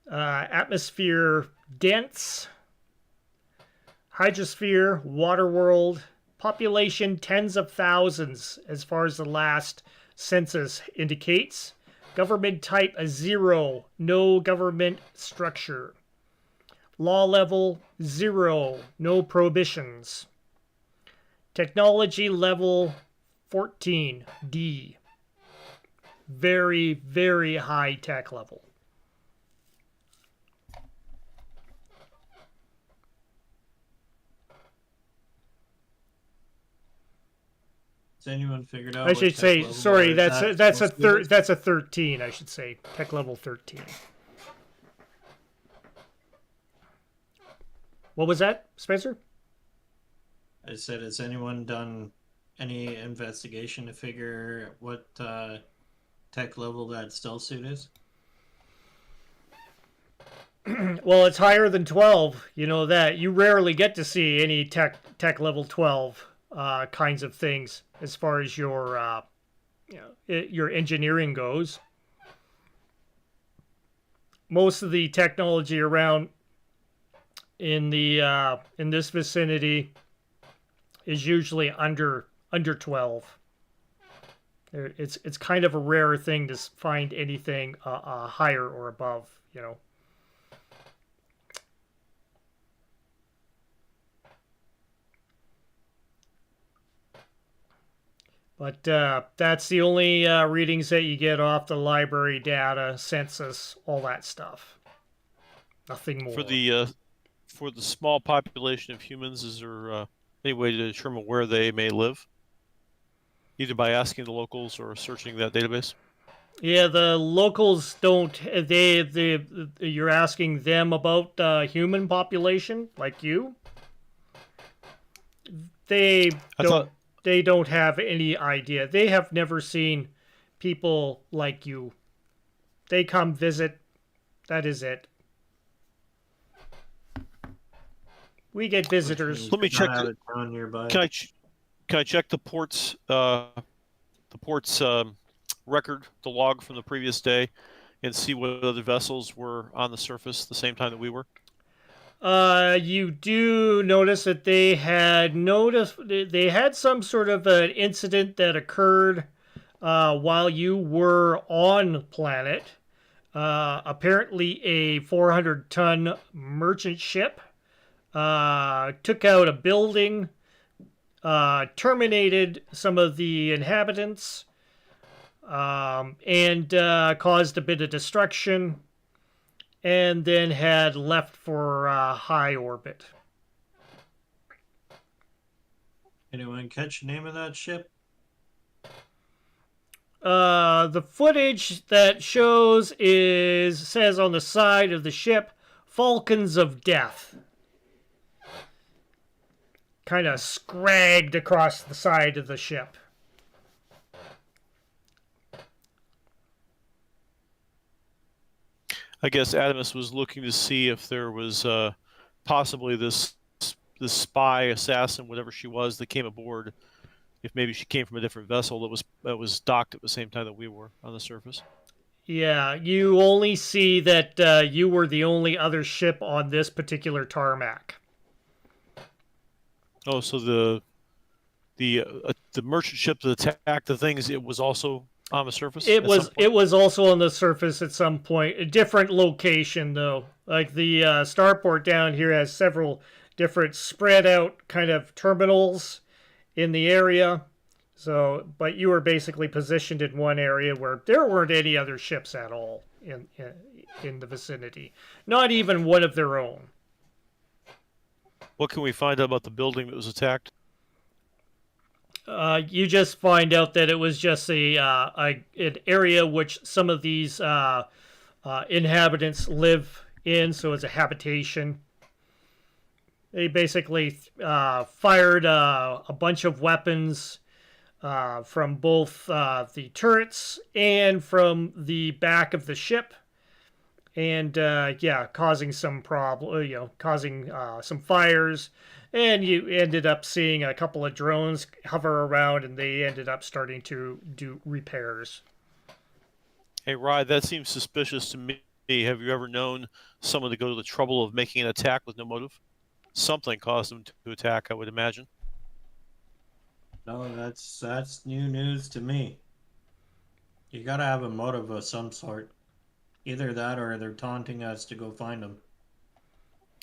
Atmosphere dense. Hydrosphere, water world. Population tens of thousands as far as the last census indicates. Government type a 0, no government structure. Law level 0, no prohibitions. Technology level 14, D. Very, very high tech level. Has anyone figured out? I should say, sorry, that's a 13. I should say tech level 13. What was that, Spencer? I said, has anyone done any investigation to figure what tech level that stealth suit is? Well, it's higher than 12. You know that. You rarely get to see any tech level 12 kinds of things as far as your your engineering goes. Most of the technology around in this vicinity is usually under 12. It's kind of a rare thing to find anything higher or above, you know. But that's the only readings that you get off the library data, census, all that stuff. Nothing more. For the small population of humans, is there any way to determine where they may live, either by asking the locals or searching that database? Yeah, the locals don't. You're asking them about the human population, like you. They don't have any idea. They have never seen people like you. They come visit. That is it. We get visitors. Let me check. Out of town nearby. Can I check the port's record, the log from the previous day, and see what other vessels were on the surface the same time that we were? You do notice that they had some sort of an incident that occurred while you were on planet. Apparently, a 400-ton merchant ship took out a building, terminated some of the inhabitants, and caused a bit of destruction, and then had left for high orbit. Anyone catch the name of that ship? The footage that says on the side of the ship, Falcons of Death. Kind of scragged across the side of the ship. I guess Atimus was looking to see if there was possibly this spy assassin, whatever she was, that came aboard. If maybe she came from a different vessel that was docked at the same time that we were on the surface. Yeah, you only see that you were the only other ship on this particular tarmac. Oh, so the merchant ship that attacked the things, it was also on the surface? It was also on the surface at some point. A different location, though. Like the starport down here has several different spread out kind of terminals in the area. So, but you were basically positioned in one area where there weren't any other ships at all in the vicinity. Not even one of their own. What can we find out about the building that was attacked? You just find out that it was just an area which some of these inhabitants live in, so it's a habitation. They basically fired a bunch of weapons from both the turrets and from the back of the ship, and causing some causing some fires. And you ended up seeing a couple of drones hover around, and they ended up starting to do repairs. Hey, Rye, that seems suspicious to me. Have you ever known someone to go to the trouble of making an attack with no motive? Something caused them to attack, I would imagine. No, that's new news to me. You gotta have a motive of some sort. Either that or they're taunting us to go find them.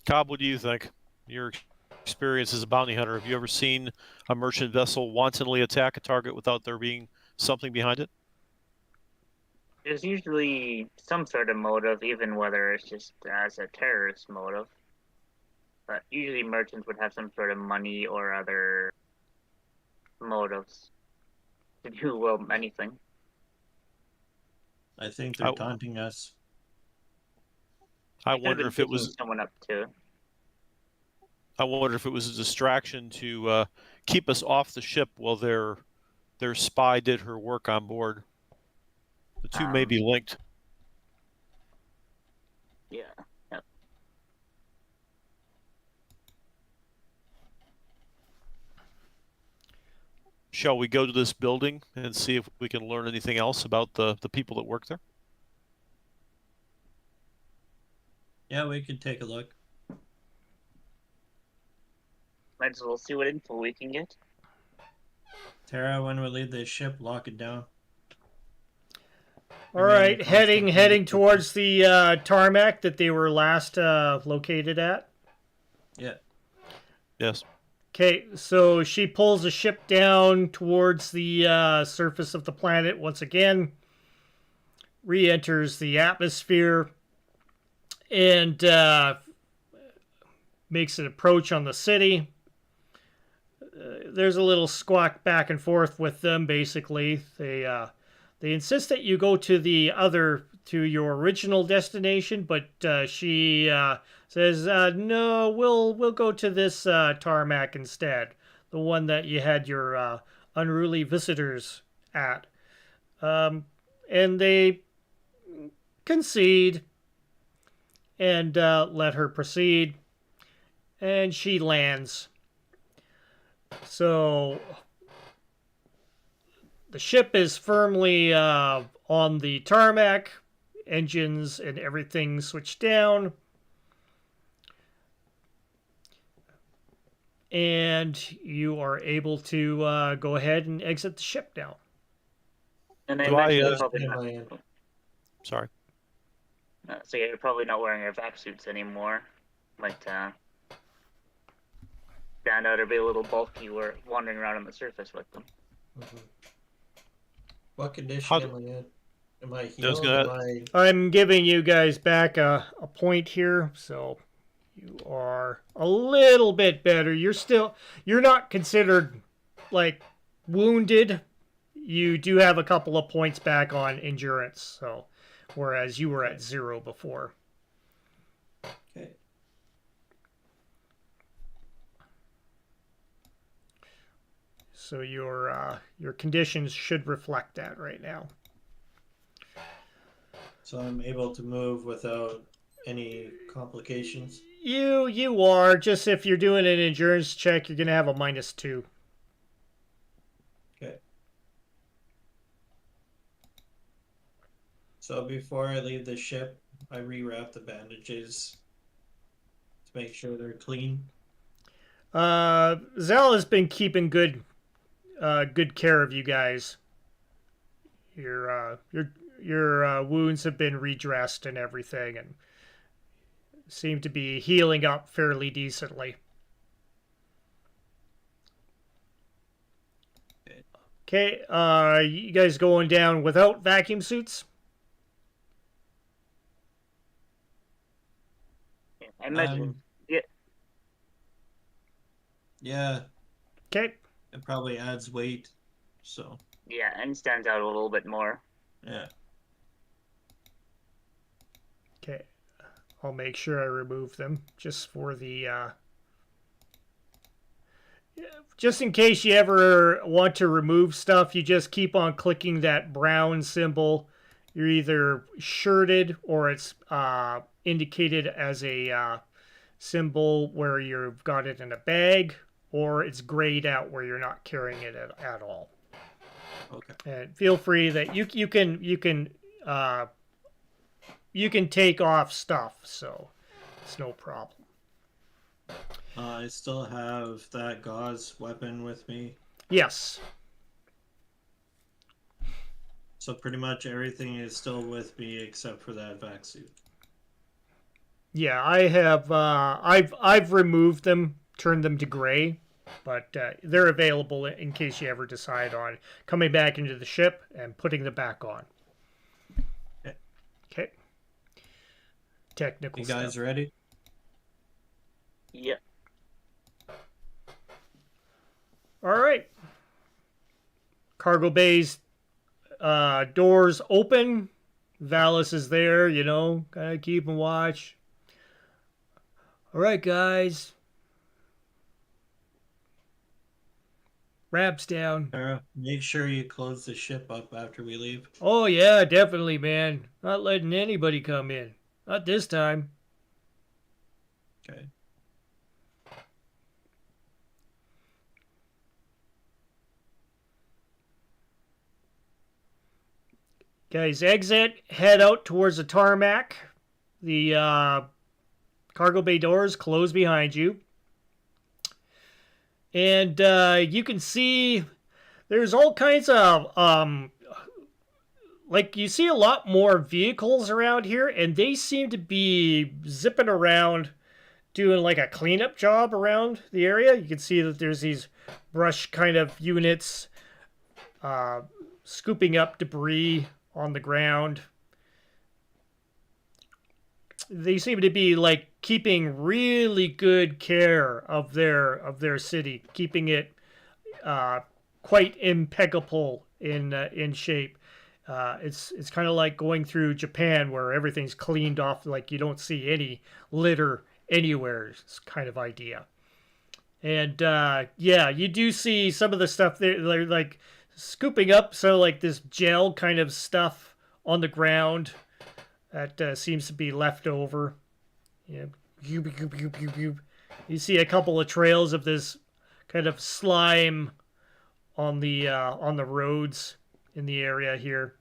Cobb, what do you think? Your experience as a bounty hunter, have you ever seen a merchant vessel wantonly attack a target without there being something behind it? There's usually some sort of motive, even whether it's just as a terrorist motive. But usually merchants would have some sort of money or other motives to do anything. I think they're taunting us. I wonder if it was someone up to. I wonder if it was a distraction to keep us off the ship while their spy did her work on board. The two may be linked. Yeah. Yep. shall we go to this building and see if we can learn anything else about the people that work there? Yeah, we could take a look. Might as well see what info we can get. Tara, when we leave this ship, lock it down. All right, heading towards the tarmac that they were last located at. Yeah. Yes. Okay, so she pulls the ship down towards the surface of the planet once again, re-enters the atmosphere, and makes an approach on the city. There's a little squawk back and forth with them, basically. They insist that you go to your original destination, but she says, no, we'll go to this tarmac instead, the one that you had your unruly visitors at. And they concede and let her proceed, and she lands. So the ship is firmly on the tarmac, engines and everything switched down, and you are able to go ahead and exit the ship now. And I Do I, imagine you're probably not, Sorry. so yeah, you're probably not wearing your vac suits anymore. Might stand out or be a little bulky wandering around on the surface with them. Mm-hmm. What condition am I in? Am I healed? gonna- I'm giving you guys back a point here, so you are a little bit better. You're not considered like wounded. You do have a couple of points back on endurance, so whereas you were at 0 before. Okay. So your conditions should reflect that right now. So I'm able to move without any complications. You are, just if you're doing an endurance check, you're gonna have a -2. Okay. So before I leave the ship, I rewrap the bandages to make sure they're clean. Zell has been keeping good care of you guys. Your wounds have been redressed and everything, and seem to be healing up fairly decently. Okay, you guys going down without vacuum suits? I imagine, yeah. Yeah, Okay. it probably adds weight. So Yeah, and stands out a little bit more. yeah. Okay. I'll make sure I remove them just for the just in case you ever want to remove stuff, you just keep on clicking that brown symbol. You're either shirted or it's indicated as a symbol where you've got it in a bag, or it's grayed out where you're not carrying it at all. Okay. And feel free that you can take off stuff, so it's no problem. I still have that gauze weapon with me. Yes. So pretty much everything is still with me except for that vac suit. Yeah, I have. I've removed them, turned them to gray, but they're available in case you ever decide on coming back into the ship and putting them back on. Okay. Okay. Technical You guys stuff. ready? Yeah. All right. Cargo bay's doors open. Valis is there, kind of keeping watch. All right, guys. Ramps down. Tara, make sure you close the ship up after we leave. Oh, yeah, definitely, man. Not letting anybody come in. Not this time. Okay. Guys, exit, head out towards the tarmac. The cargo bay doors close behind you. And you can see there's all kinds of, like, you see a lot more vehicles around here, and they seem to be zipping around doing like a cleanup job around the area. You can see that there's these brush kind of units scooping up debris on the ground. They seem to be like keeping really good care of their city, keeping it quite impeccable in shape. It's kind of like going through Japan where everything's cleaned off, like you don't see any litter anywhere. It's kind of idea. And yeah, you do see some of the stuff they're like scooping up, so like this gel kind of stuff on the ground that seems to be left over. Yeah, you see a couple of trails of this kind of slime on the roads in the area here.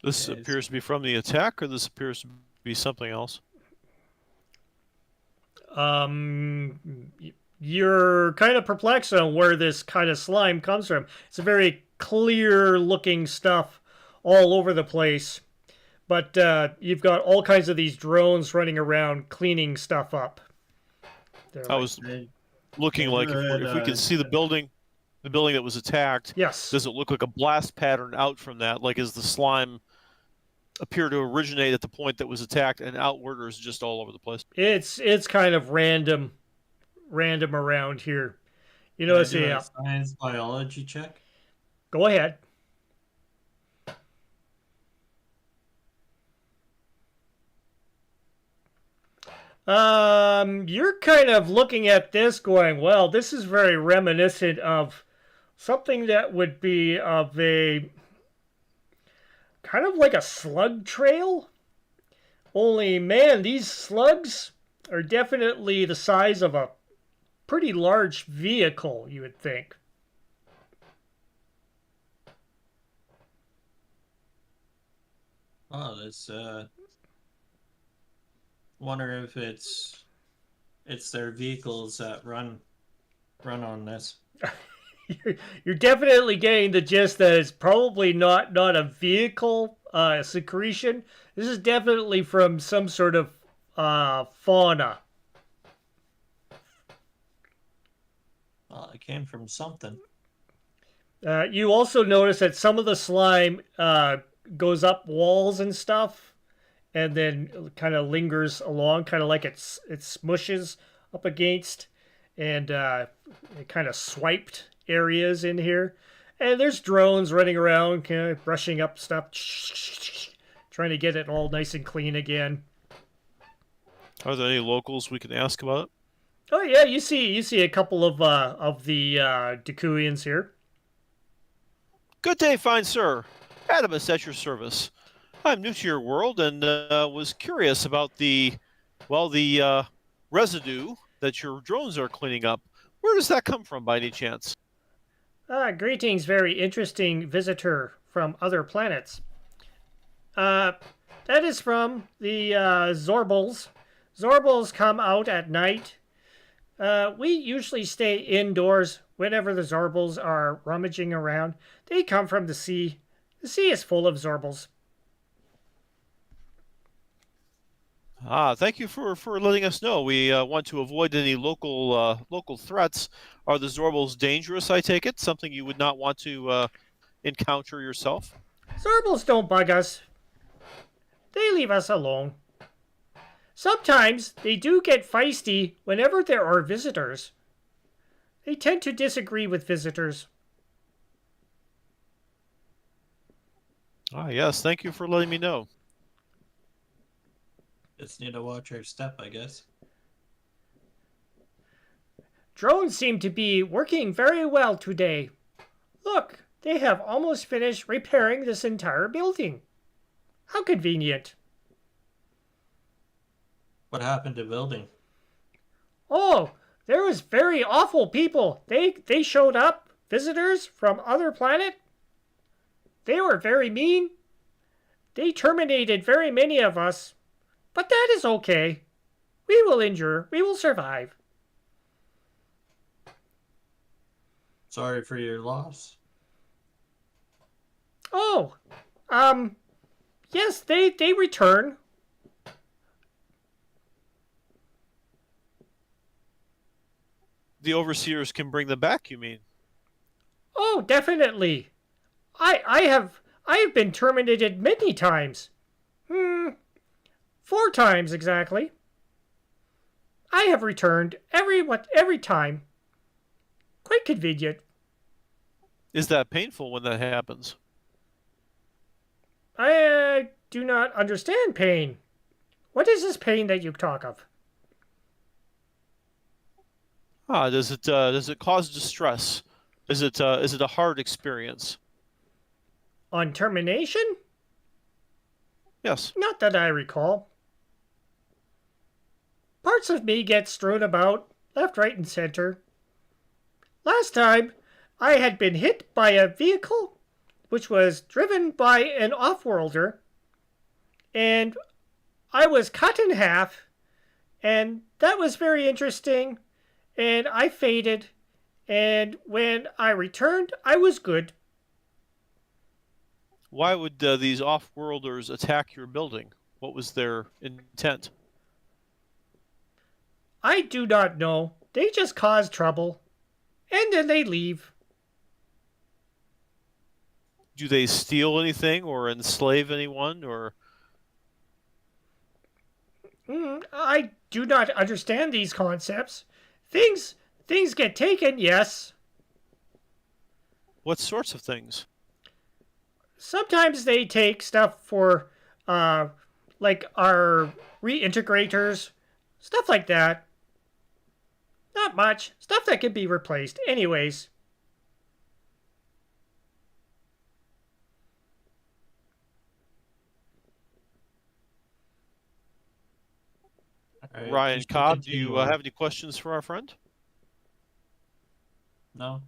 This appears to be from the attack, or this appears to be something else? You're kind of perplexed on where this kind of slime comes from. It's a very clear looking stuff all over the place. But you've got all kinds of these drones running around cleaning stuff up. I was looking like if we could see the building that was attacked. Yes. Does it look like a blast pattern out from that? Like, is the slime appear to originate at the point that was attacked and outward, or is it just all over the place? It's kind of random around here. You know, Can I do a science biology check? Go ahead. You're kind of looking at this going, well, this is very reminiscent of something that would be of a kind of like a slug trail. Only, man, these slugs are definitely the size of a pretty large vehicle, you would think. Oh, that's wonder if it's their vehicles that run on this. You're definitely getting the gist that it's probably not a vehicle secretion. This is definitely from some sort of fauna. Well, it came from something. You also notice that some of the slime goes up walls and stuff, and then kind of lingers along, kind of like it smushes up against, and it kind of swiped areas in here. And there's drones running around, kind of brushing up stuff, trying to get it all nice and clean again. Are there any locals we can ask about? Oh yeah, you see a couple of the 𝙏𝙍𝘼𝙑𝙀𝙍 here. Good day, fine sir. Atimus at your service. I'm new to your world and was curious about the residue that your drones are cleaning up. Where does that come from, by any chance? Greetings, very interesting visitor from other planets. That is from the 𝙏𝙍𝘼𝙑𝙀𝙍. 𝙏𝙍𝘼s come out at night. We usually stay indoors whenever the 𝙏𝙍𝘼s are rummaging around. They come from the sea. The sea is full of 𝙏𝙍𝘼s. Thank you for letting us know. We want to avoid any local threats. Are the 𝙏𝙍𝘼s dangerous, I take it? Something you would not want to encounter yourself? 𝙏𝙍𝘼s don't bug us. They leave us alone. Sometimes they do get feisty whenever there are visitors. They tend to disagree with visitors. Yes, thank you for letting me know. Just need to watch our step, I guess. Drones seem to be working very well today. Look, they have almost finished repairing this entire building. How convenient. What happened to building? Oh, there was very awful people. They showed up, visitors from other planet. They were very mean. They terminated very many of us. But that is okay. We will endure. We will survive. Sorry for your loss. Oh, yes, they return. The overseers can bring them back, you mean? Oh, definitely. I have been terminated many times. 4 times exactly. I have returned every time. Quite convenient. Is that painful when that happens? I do not understand pain. What is this pain that you talk of? Does it cause distress? Is it a hard experience? On termination? Yes. Not that I recall. Parts of me get strewn about, left, right, and center. Last time, I had been hit by a vehicle which was driven by an off-worlder, and I was cut in half, and that was very interesting, and I faded, and when I returned, I was good. Why would these off-worlders attack your building? What was their intent? I do not know. They just cause trouble, and then they leave. Do they steal anything or enslave anyone, or? I do not understand these concepts. Things get taken, yes. What sorts of things? Sometimes they take stuff for, like our reintegrators, stuff like that. Not much. Stuff that can be replaced. Anyways. All right, Ryan you can Cobb, do continue you on. have any questions for our friend? No,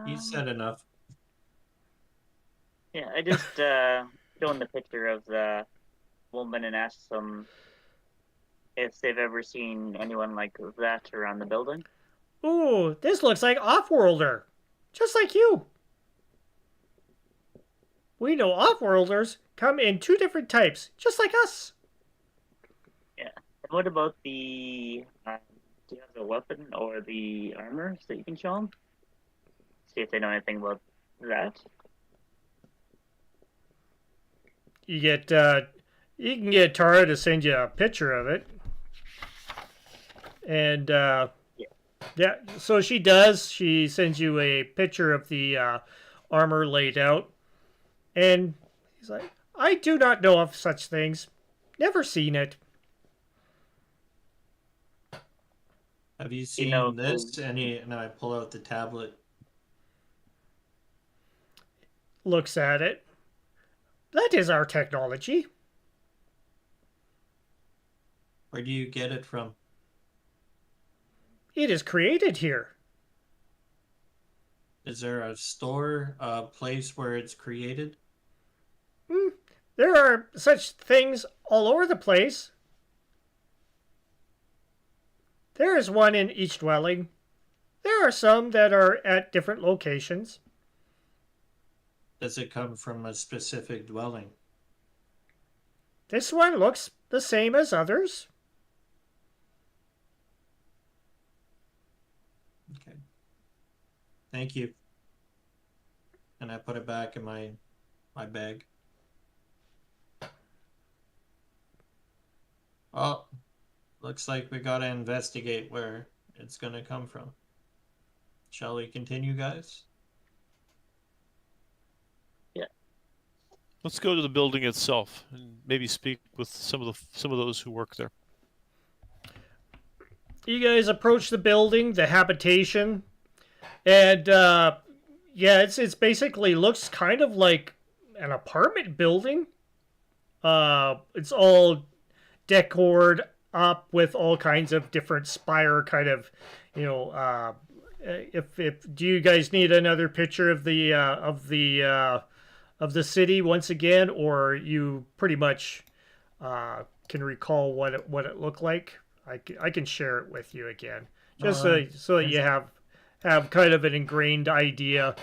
he said enough. Yeah, I just shown the picture of the woman and asked them if they've ever seen anyone like that around the building. Ooh, this looks like Offworlder. Just like you. We know Offworlders come in 2 different types, just like us. Yeah. And what about the? Do you have the weapon or the armor that you can show them? See if they know anything about that. You can get Tara to send you a picture of it. And, yeah, so she does. She sends you a picture of the armor laid out. And he's like, I do not know of such things. Never seen it. Have you seen know, this? And I pull out the tablet. Looks at it. That is our technology. Where do you get it from? It is created here. Is there a store, a place where it's created? There are such things all over the place. There is one in each dwelling. There are some that are at different locations. Does it come from a specific dwelling? This one looks the same as others. Okay. Thank you. And I put it back in my bag. Oh, looks like we gotta investigate where it's gonna come from. Shall we continue, guys? Let's go to the building itself and maybe speak with some of those who work there. You guys approach the building, the habitation, and yeah, it's basically looks kind of like an apartment building. It's all decored up with all kinds of different spire kind of, if do you guys need another picture of the city once again, or you pretty much can recall what it looked like? I can share it with you again, just so that you have kind of an ingrained idea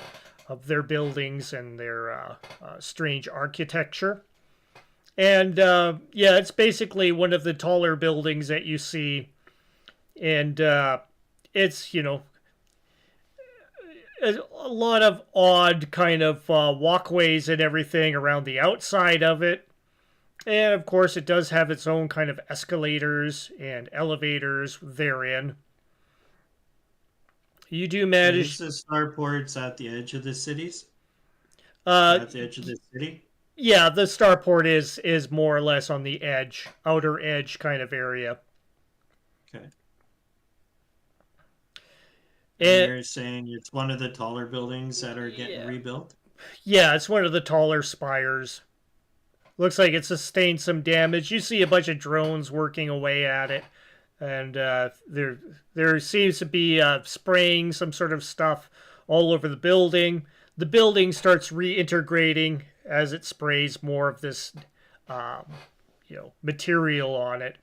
of their buildings and their strange architecture. And yeah, it's basically one of the taller buildings that you see, and it's a lot of odd kind of walkways and everything around the outside of it. And of course, it does have its own kind of escalators and elevators therein. You do manage. Is the starports at the edge of the cities? Uh, At the edge of the city? yeah, the starport is more or less on the edge, outer edge kind of area. Okay. And you're saying it's one of the taller buildings that are getting rebuilt? yeah, it's one of the taller spires. Looks like it sustained some damage. You see a bunch of drones working away at it, and there seems to be spraying some sort of stuff all over the building. The building starts reintegrating as it sprays more of this, material on it.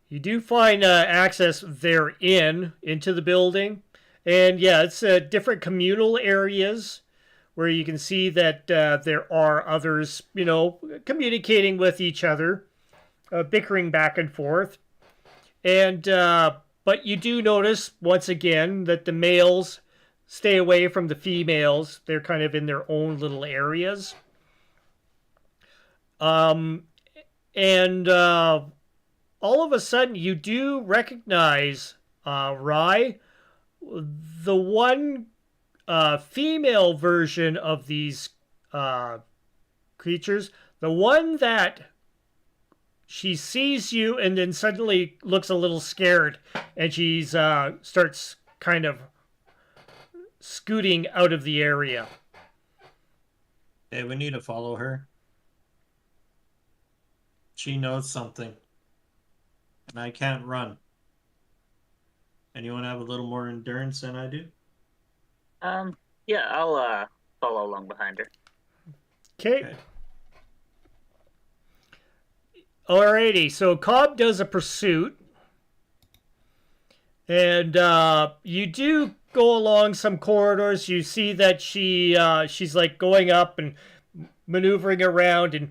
You do find access therein into the building. And yeah, it's different communal areas where you can see that there are others, communicating with each other, bickering back and forth. And but you do notice once again that the males stay away from the females. They're kind of in their own little areas. And all of a sudden, you do recognize Rye, the one female version of these creatures, the one that she sees you and then suddenly looks a little scared, and she starts kind of scooting out of the area. Hey, we need to follow her. She knows something. And I can't run. Anyone have a little more endurance than I do? Yeah, I'll follow along behind her. Okay. Alrighty, so Cobb does a pursuit. And you do go along some corridors. You see that she's like going up and maneuvering around and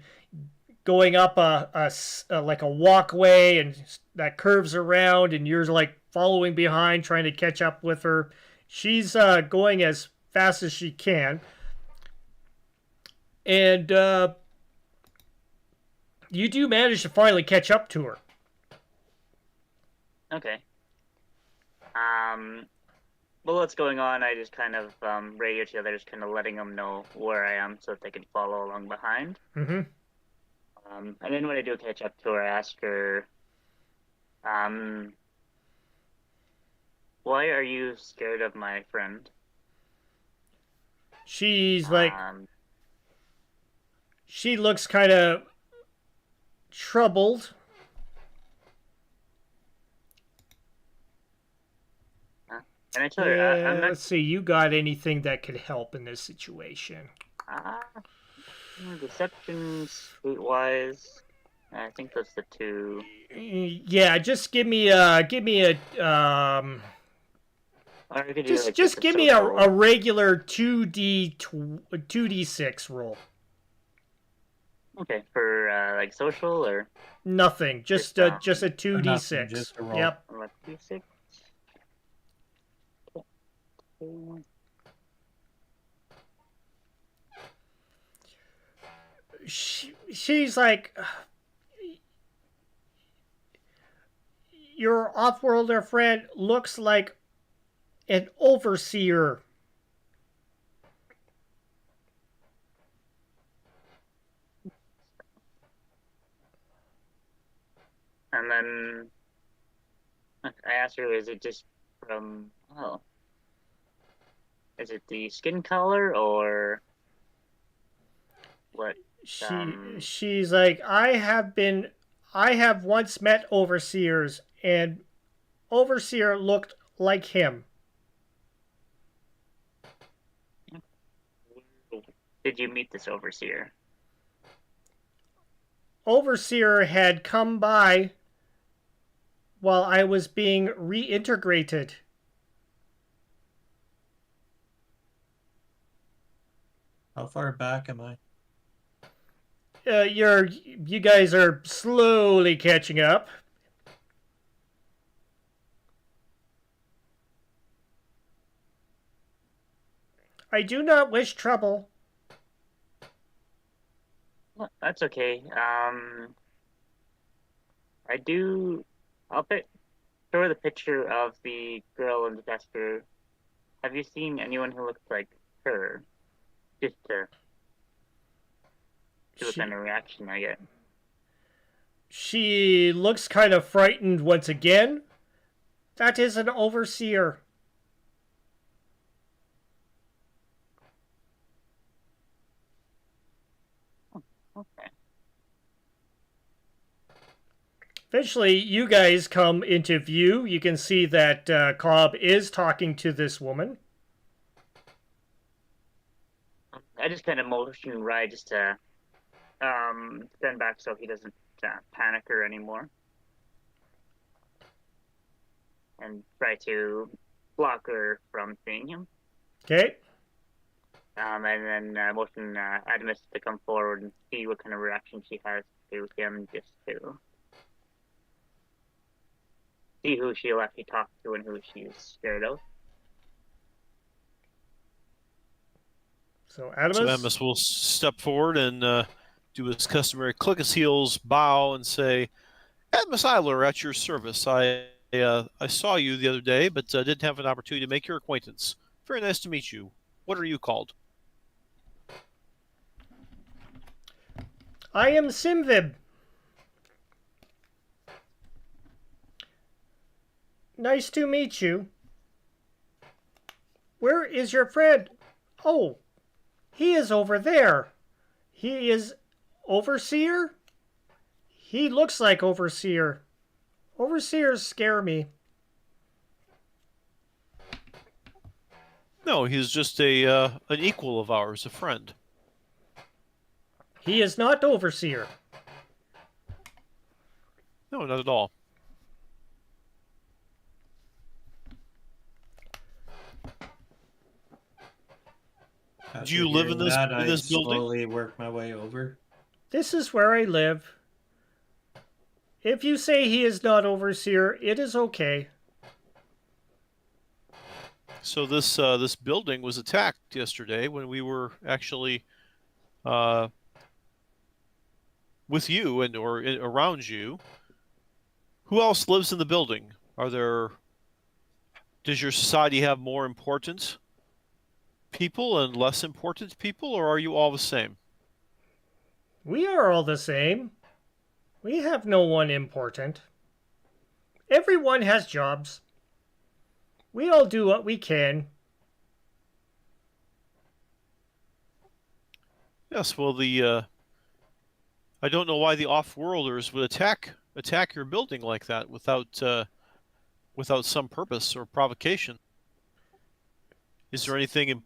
going up like a walkway, and that curves around, and you're like following behind, trying to catch up with her. She's going as fast as she can, and you do manage to finally catch up to her. Okay. Well, what's going on? I just kind of radio to the others, kind of letting them know where I am so that they can follow along behind. Mm-hmm. And then when I do catch up to her, I ask her, why are you scared of my friend? She's like, she looks kind of troubled. And I tell her, I'm not... Let's see, you got anything that could help in this situation? Deception, streetwise. I think that's the two. Yeah, just give me a Or we could do, just like, just a give me a social- regular 2d6 roll. Okay, for like social or Nothing, just a Nothing, 2d6. just a roll. Yep. what, D6? Okay. She's like, your off-worlder friend looks like an overseer. And then I asked her, is it just from, is it the skin color or what? She's like, I have been I have once met overseers, and overseer looked like him. Did you meet this overseer? Overseer had come by while I was being reintegrated. How far back am I? You guys are slowly catching up. I do not wish trouble. Well, that's okay. I'll show the picture of the girl in the tester. Have you seen anyone who looks like her? Just to see what kind of reaction I get. She looks kind of frightened once again. That is an overseer. Okay. Eventually, you guys come into view. You can see that Cobb is talking to this woman. I just kind of motion Rye just to stand back so he doesn't panic her anymore. And try to block her from seeing him. Okay. And then motion Atimus to come forward and see what kind of reaction she has to him, just to see who she'll actually talk to and who she's scared of. So Atimus. So Atimus will step forward and do his customary click his heels, bow, and say, "Atimus Eiler, at your service. I saw you the other day, but didn't have an opportunity to make your acquaintance. Very nice to meet you. What are you called?" I am Simvib. Nice to meet you. Where is your friend? Oh, he is over there. He is overseer? He looks like overseer. Overseers scare me. No, he's just an equal of ours, a friend. He is not overseer. No, not at all. Do you live in this building? Slowly work my way over. This is where I live. If you say he is not overseer, it is okay. So this building was attacked yesterday when we were actually with you or around you. Who else lives in the building? Does your society have more important people and less important people, or are you all the same? We are all the same. We have no one important. Everyone has jobs. We all do what we can. Yes, well, I don't know why the off-worlders would attack your building like that without some purpose or provocation. Is there anything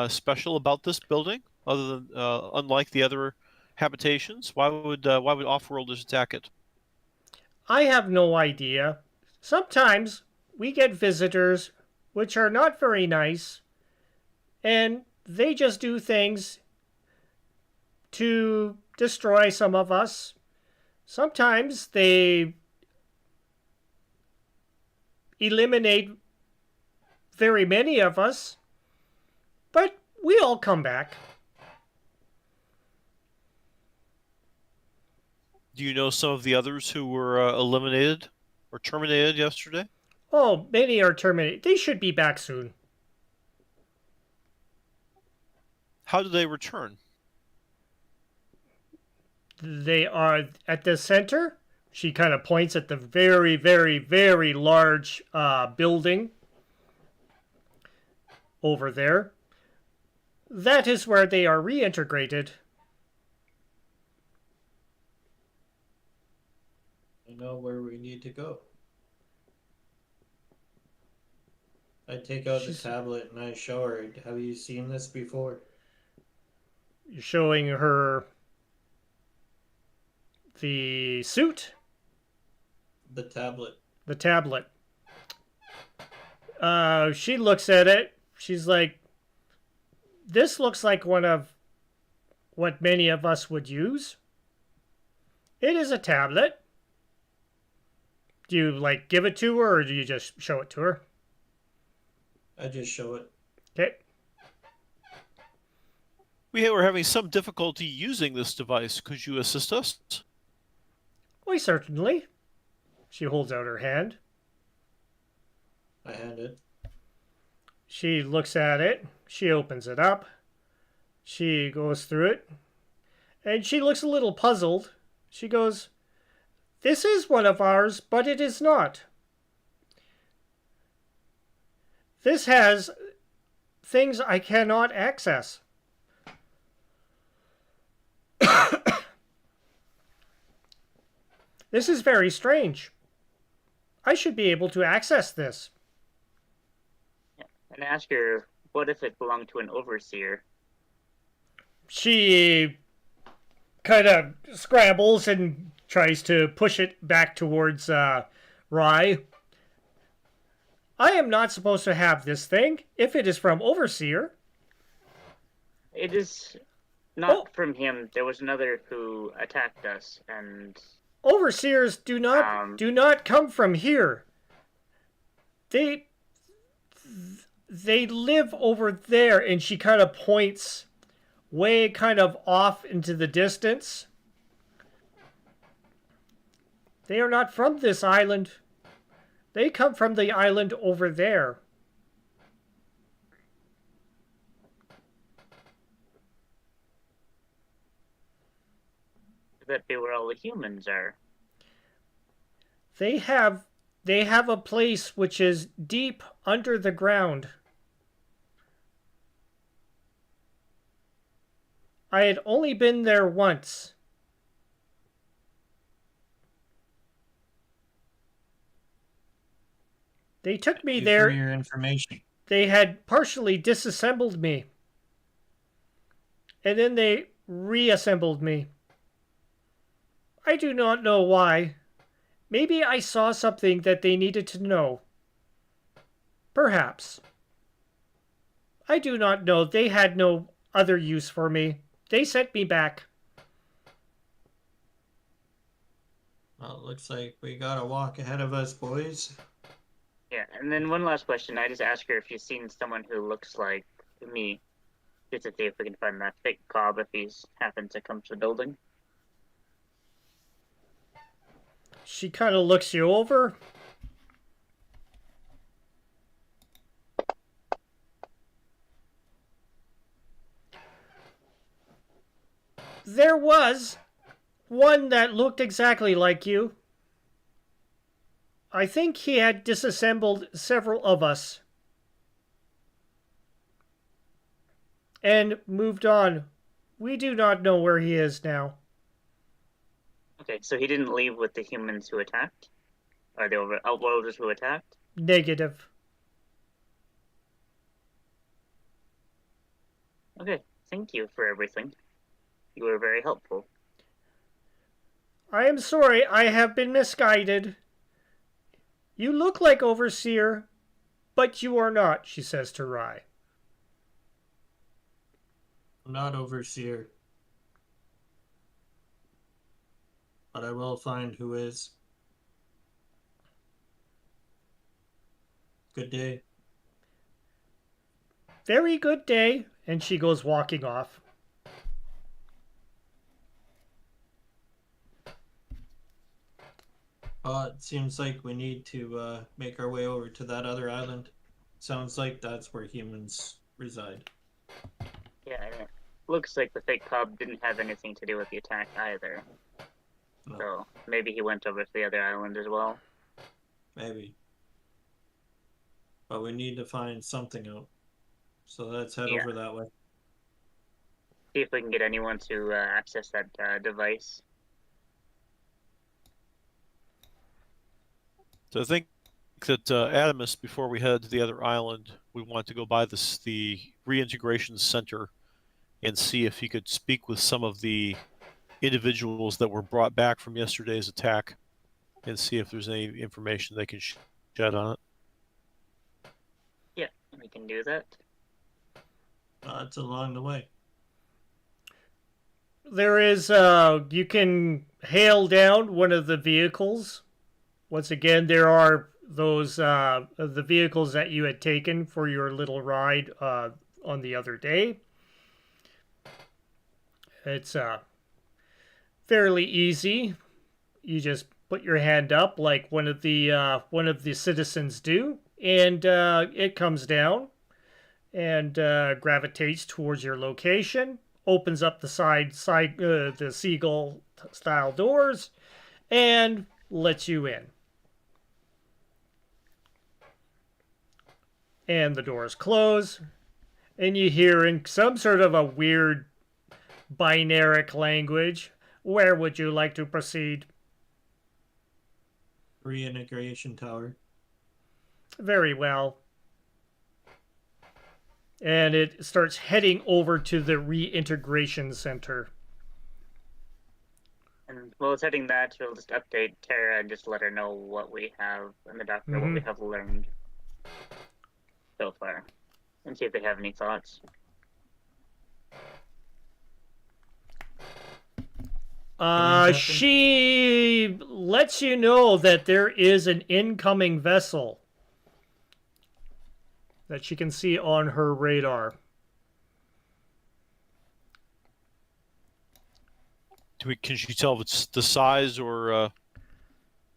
special about this building other than unlike the other habitations? Why would off-worlders attack it? I have no idea. Sometimes we get visitors which are not very nice, and they just do things to destroy some of us. Sometimes they eliminate very many of us, but we all come back. Do you know some of the others who were eliminated or terminated yesterday? Oh, many are terminated. They should be back soon. How do they return? They are at the center. She kind of points at the very, very, very large building over there. That is where they are reintegrated. know where we need to go. I take out the tablet and I show her. Have you seen this before? You're showing her the suit? The tablet. The tablet. She looks at it. She's like, this looks like one of what many of us would use. It is a tablet. Do you, like, give it to her, or do you just show it to her? I just show it. Okay. We were having some difficulty using this device. Could you assist us? Why, certainly. She holds out her hand. I hand it. She looks at it. She opens it up. She goes through it. And she looks a little puzzled. She goes, "This is one of ours, but it is not. This has things I cannot access." This is very strange. I should be able to access this. And ask her, what if it belonged to an overseer? She kind of scrambles and tries to push it back towards Rye. I am not supposed to have this thing if it is from Overseer. It is not from him. There was another who attacked us, and Overseers do not come from here. They live over there, and she kind of points way kind of off into the distance. They are not from this island. They come from the island over there. that be where all the humans are. They have a place which is deep under the ground. I had only been there once. They took me there. For your information. They had partially disassembled me. And then they reassembled me. I do not know why. Maybe I saw something that they needed to know. Perhaps. I do not know. They had no other use for me. They sent me back. Well, it looks like we got a walk ahead of us, boys. Yeah, and then one last question. I just asked her if she's seen someone who looks like me, just to see if we can find that fake Cobb if he's happened to come to the building. She kind of looks you over. There was one that looked exactly like you. I think he had disassembled several of us and moved on. We do not know where he is now. Okay, so he didn't leave with the humans who attacked? Or the outworlders who attacked? Negative. Okay, thank you for everything. You were very helpful. I am sorry, I have been misguided. You look like Overseer, but you are not, she says to Rye. I'm not Overseer. But I will find who is. Good day. Very good day. And she goes walking off. It seems like we need to make our way over to that other island. Sounds like that's where humans reside. Yeah, and it looks like the fake Cobb didn't have anything to do with the attack either. No. So maybe he went over to the other island as well. Maybe. But we need to find something out. So let's head over that way. See if we can get anyone to access that device. So I think that Atimus, before we head to the other island, we want to go by the reintegration center and see if he could speak with some of the individuals that were brought back from yesterday's attack, and see if there's any information they can shed on it. Yeah, we can do that. It's along the way. There is, you can hail down one of the vehicles. Once again, there are those, the vehicles that you had taken for your little ride on the other day. It's fairly easy. You just put your hand up like one of the citizens do, and it comes down and gravitates towards your location. Opens up the the seagull style doors, and lets you in. And the doors close, and you hear in some sort of a weird binaric language, "Where would you like to proceed?" Reintegration tower. Very well. And it starts heading over to the reintegration center. And while it's heading that, we'll just update Tara and just let her know what we have in the doctor, what we have learned so far, and see if they have any thoughts. She lets you know that there is an incoming vessel that she can see on her radar. Can she tell if it's the size or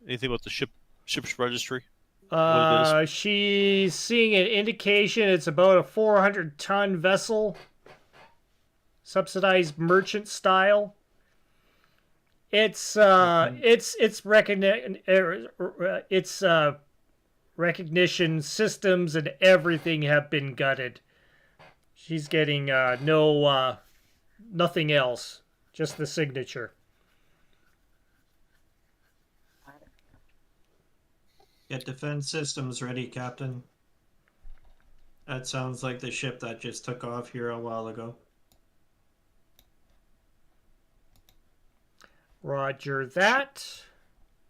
anything about the ship's registry? She's seeing an indication it's about a 400-ton vessel, subsidized merchant style. Its recognition systems and everything have been gutted. She's getting nothing else, just the signature. Get defense systems ready, Captain. That sounds like the ship that just took off here a while ago. Roger that.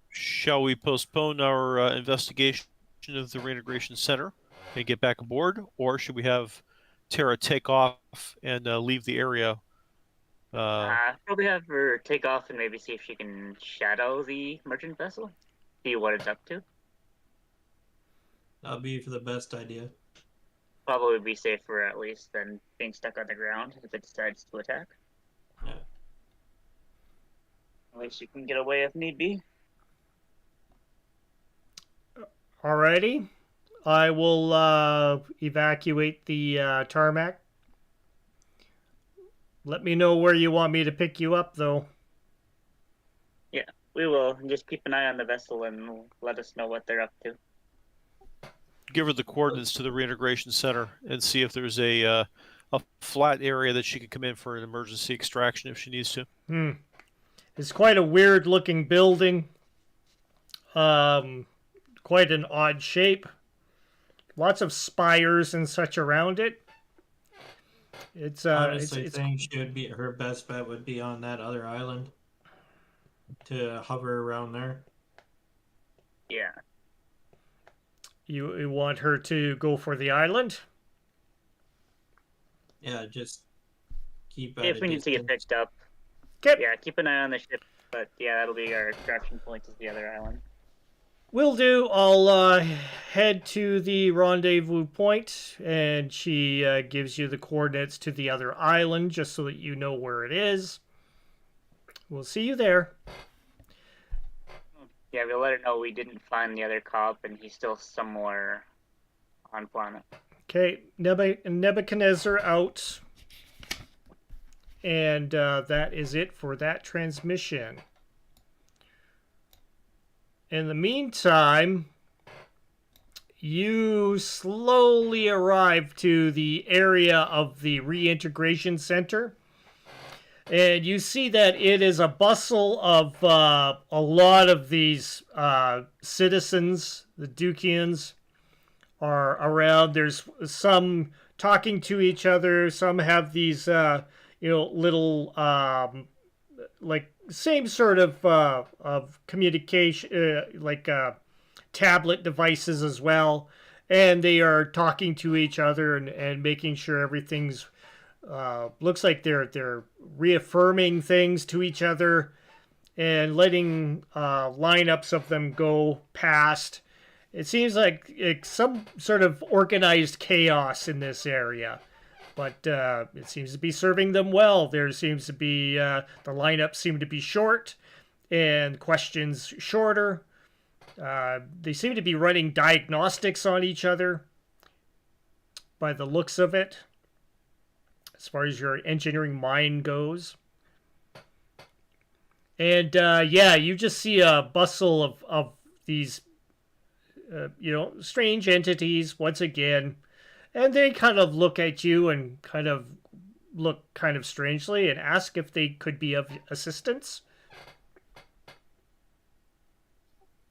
Shall we postpone our investigation of the reintegration center and get back aboard, or should we have Tara take off and leave the area? Probably have her take off and maybe see if she can shadow the merchant vessel, see what it's up to. That'll be for the best idea. Probably be safer at least than being stuck on the ground if it decides to attack. Yeah. At least you can get away if need be. Alrighty. I will evacuate the tarmac. Let me know where you want me to pick you up, though. Yeah, we will. Just keep an eye on the vessel and let us know what they're up to. Give her the coordinates to the reintegration center and see if there's a flat area that she could come in for an emergency extraction if she needs to. It's quite a weird-looking building. Quite an odd shape. Lots of spires and such around it. It's honestly think she would be her best bet would be on that other island to hover around there. Yeah. You want her to go for the island? Yeah, just keep at if we need to get picked up. Okay. Yeah, keep an eye on the ship, but yeah, that'll be our extraction point is the other island. Will do. I'll head to the rendezvous point, and she gives you the coordinates to the other island, just so that you know where it is. We'll see you there. Yeah, we'll let her know we didn't find the other cop, and he's still somewhere on planet. Okay, Nebuchadnezzar out. And that is it for that transmission. In the meantime, you slowly arrive to the area of the reintegration center. And you see that it is a bustle of a lot of these citizens, the Dukians, are around. There's some talking to each other. Some have these, little, like, same sort of communication, tablet devices as well. And they are talking to each other and making sure everything's looks like they're reaffirming things to each other and letting lineups of them go past. It seems like some sort of organized chaos in this area, but it seems to be serving them well. There seems to be the lineups seem to be short and questions shorter. They seem to be running diagnostics on each other by the looks of it, as far as your engineering mind goes. And you just see a bustle of these, strange entities once again. And they kind of look at you and kind of look kind of strangely and ask if they could be of assistance.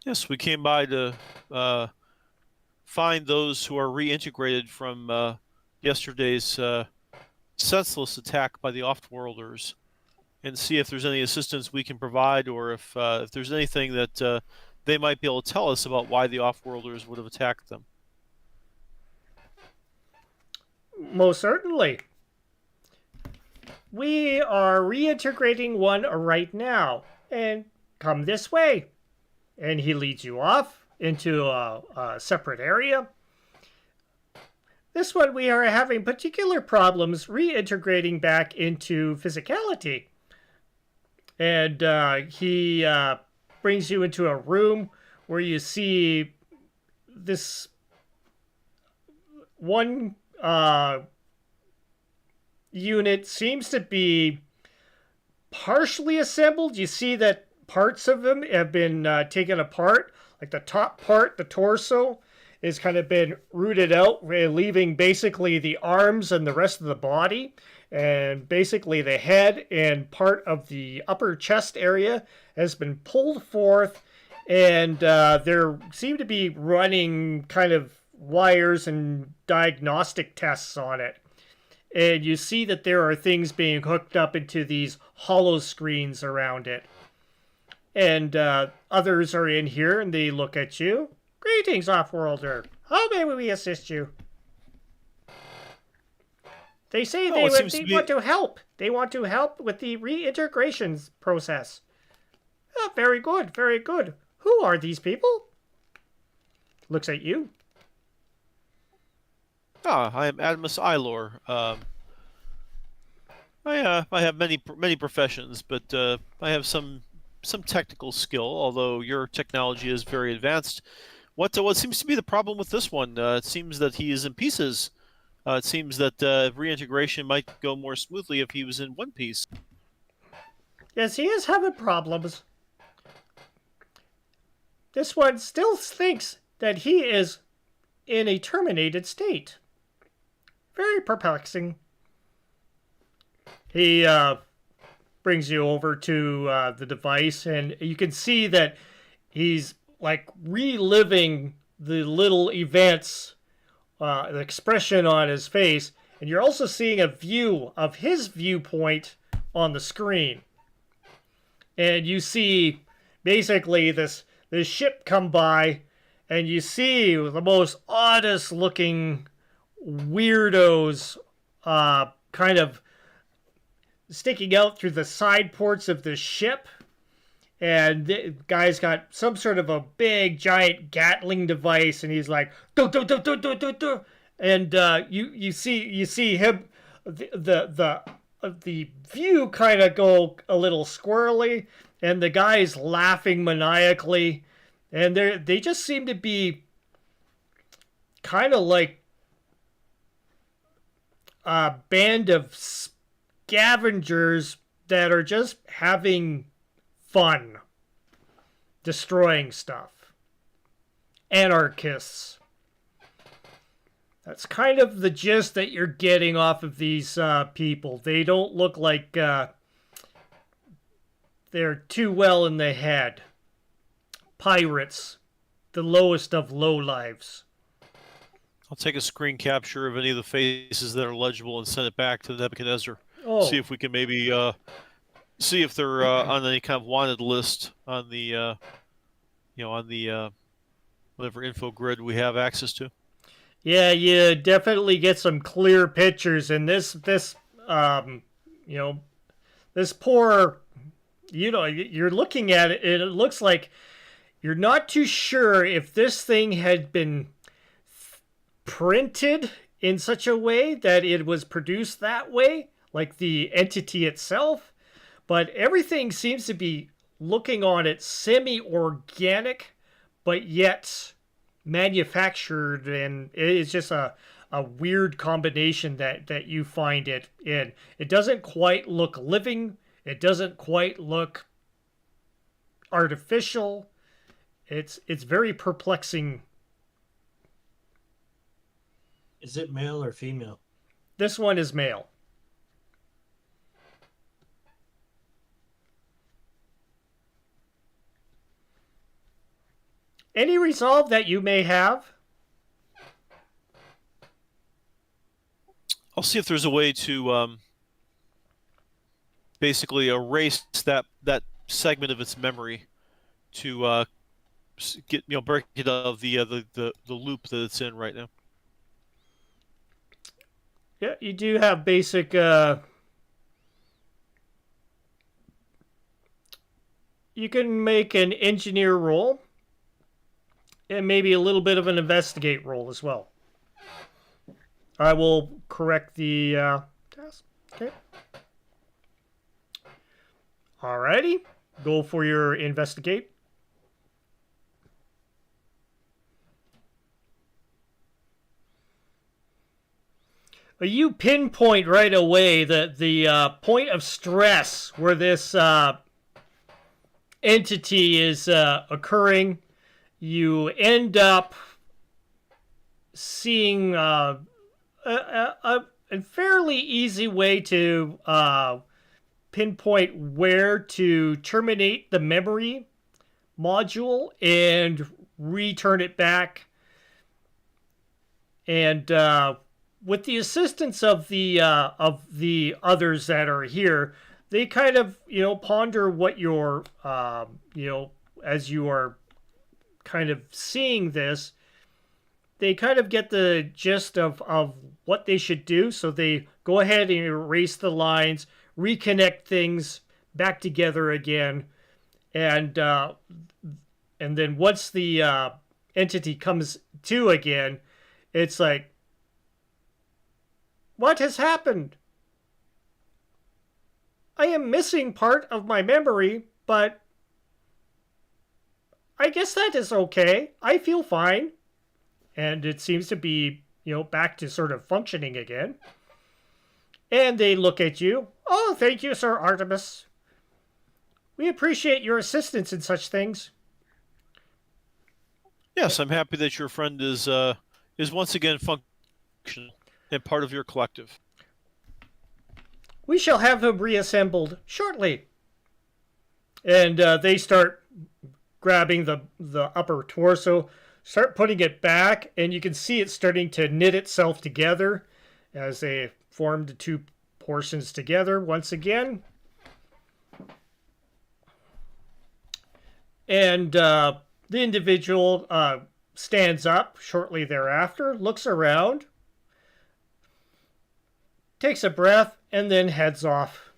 Yes, we came by to find those who are reintegrated from yesterday's senseless attack by the Offworlders, and see if there's any assistance we can provide, or if there's anything that they might be able to tell us about why the Offworlders would have attacked them. Most certainly. We are reintegrating one right now, and come this way. And he leads you off into a separate area. This one we are having particular problems reintegrating back into physicality. And he brings you into a room where you see this one unit seems to be partially assembled. You see that parts of them have been taken apart. Like the top part, the torso, has kind of been rooted out, leaving basically the arms and the rest of the body. And basically the head and part of the upper chest area has been pulled forth. And there seem to be running kind of wires and diagnostic tests on it. And you see that there are things being hooked up into these hollow screens around it. And others are in here, and they look at you. Greetings, Offworlder. How may we assist you? They say they want to help. They want to help with the reintegration process. Oh, very good, very good. Who are these people? Looks at you. I am Atimus 𝙏𝙍𝘼𝙑𝙀𝙀𝙍. I have many professions, but I have some technical skill, although your technology is very advanced. What seems to be the problem with this one? It seems that he is in pieces. It seems that reintegration might go more smoothly if he was in one piece. Yes, he is having problems. This one still thinks that he is in a terminated state. Very perplexing. He brings you over to the device, and you can see that he's like reliving the little events, the expression on his face, and you're also seeing a view of his viewpoint on the screen. And you see basically this ship come by, and you see the most oddest looking weirdos kind of sticking out through the side ports of the ship. And the guy's got some sort of a big giant Gatling device, and he's like, do do do do do do do. And you see him, the view kind of go a little squirrely, and the guy's laughing maniacally, and they just seem to be kind of like a band of scavengers that are just having fun destroying stuff. Anarchists. That's kind of the gist that you're getting off of these people. They don't look like They're too well in the head. Pirates, the lowest of low lives. I'll take a screen capture of any of the faces that are legible and send it back to Nebuchadnezzar. Oh, See if we can maybe see if they're on any kind of wanted list on the whatever info grid we have access to. yeah, you definitely get some clear pictures, and this poor, you're looking at it, and it looks like you're not too sure if this thing had been printed in such a way that it was produced that way, like the entity itself, but everything seems to be looking on it semi-organic, but yet manufactured, and it's just a weird combination that you find it in. It doesn't quite look living. It doesn't quite look artificial. It's very perplexing. Is it male or female? This one is male. Any resolve that you may have? I'll see if there's a way to basically erase that segment of its memory to get break it out of the loop that it's in right now. Yeah, you do have basic. You can make an engineer roll, and maybe a little bit of an investigate roll as well. I will correct the task. Okay. Alrighty, go for your investigate. You pinpoint right away the point of stress where this entity is occurring. You end up seeing a fairly easy way to pinpoint where to terminate the memory module and return it back. And with the assistance of the others that are here, they kind of ponder what you're as you are kind of seeing this. They kind of get the gist of what they should do, so they go ahead and erase the lines, reconnect things back together again, and then once the entity comes to again, it's like, what has happened? I am missing part of my memory, but I guess that is okay. I feel fine. And it seems to be, back to sort of functioning again. And they look at you. Oh, thank you, Sir Atimus. We appreciate your assistance in such things. Yes, I'm happy that your friend is once again functional and part of your collective. We shall have him reassembled shortly. And they start grabbing the upper torso, start putting it back, and you can see it starting to knit itself together as they form the two portions together once again. And the individual stands up shortly thereafter, looks around, takes a breath, and then heads off.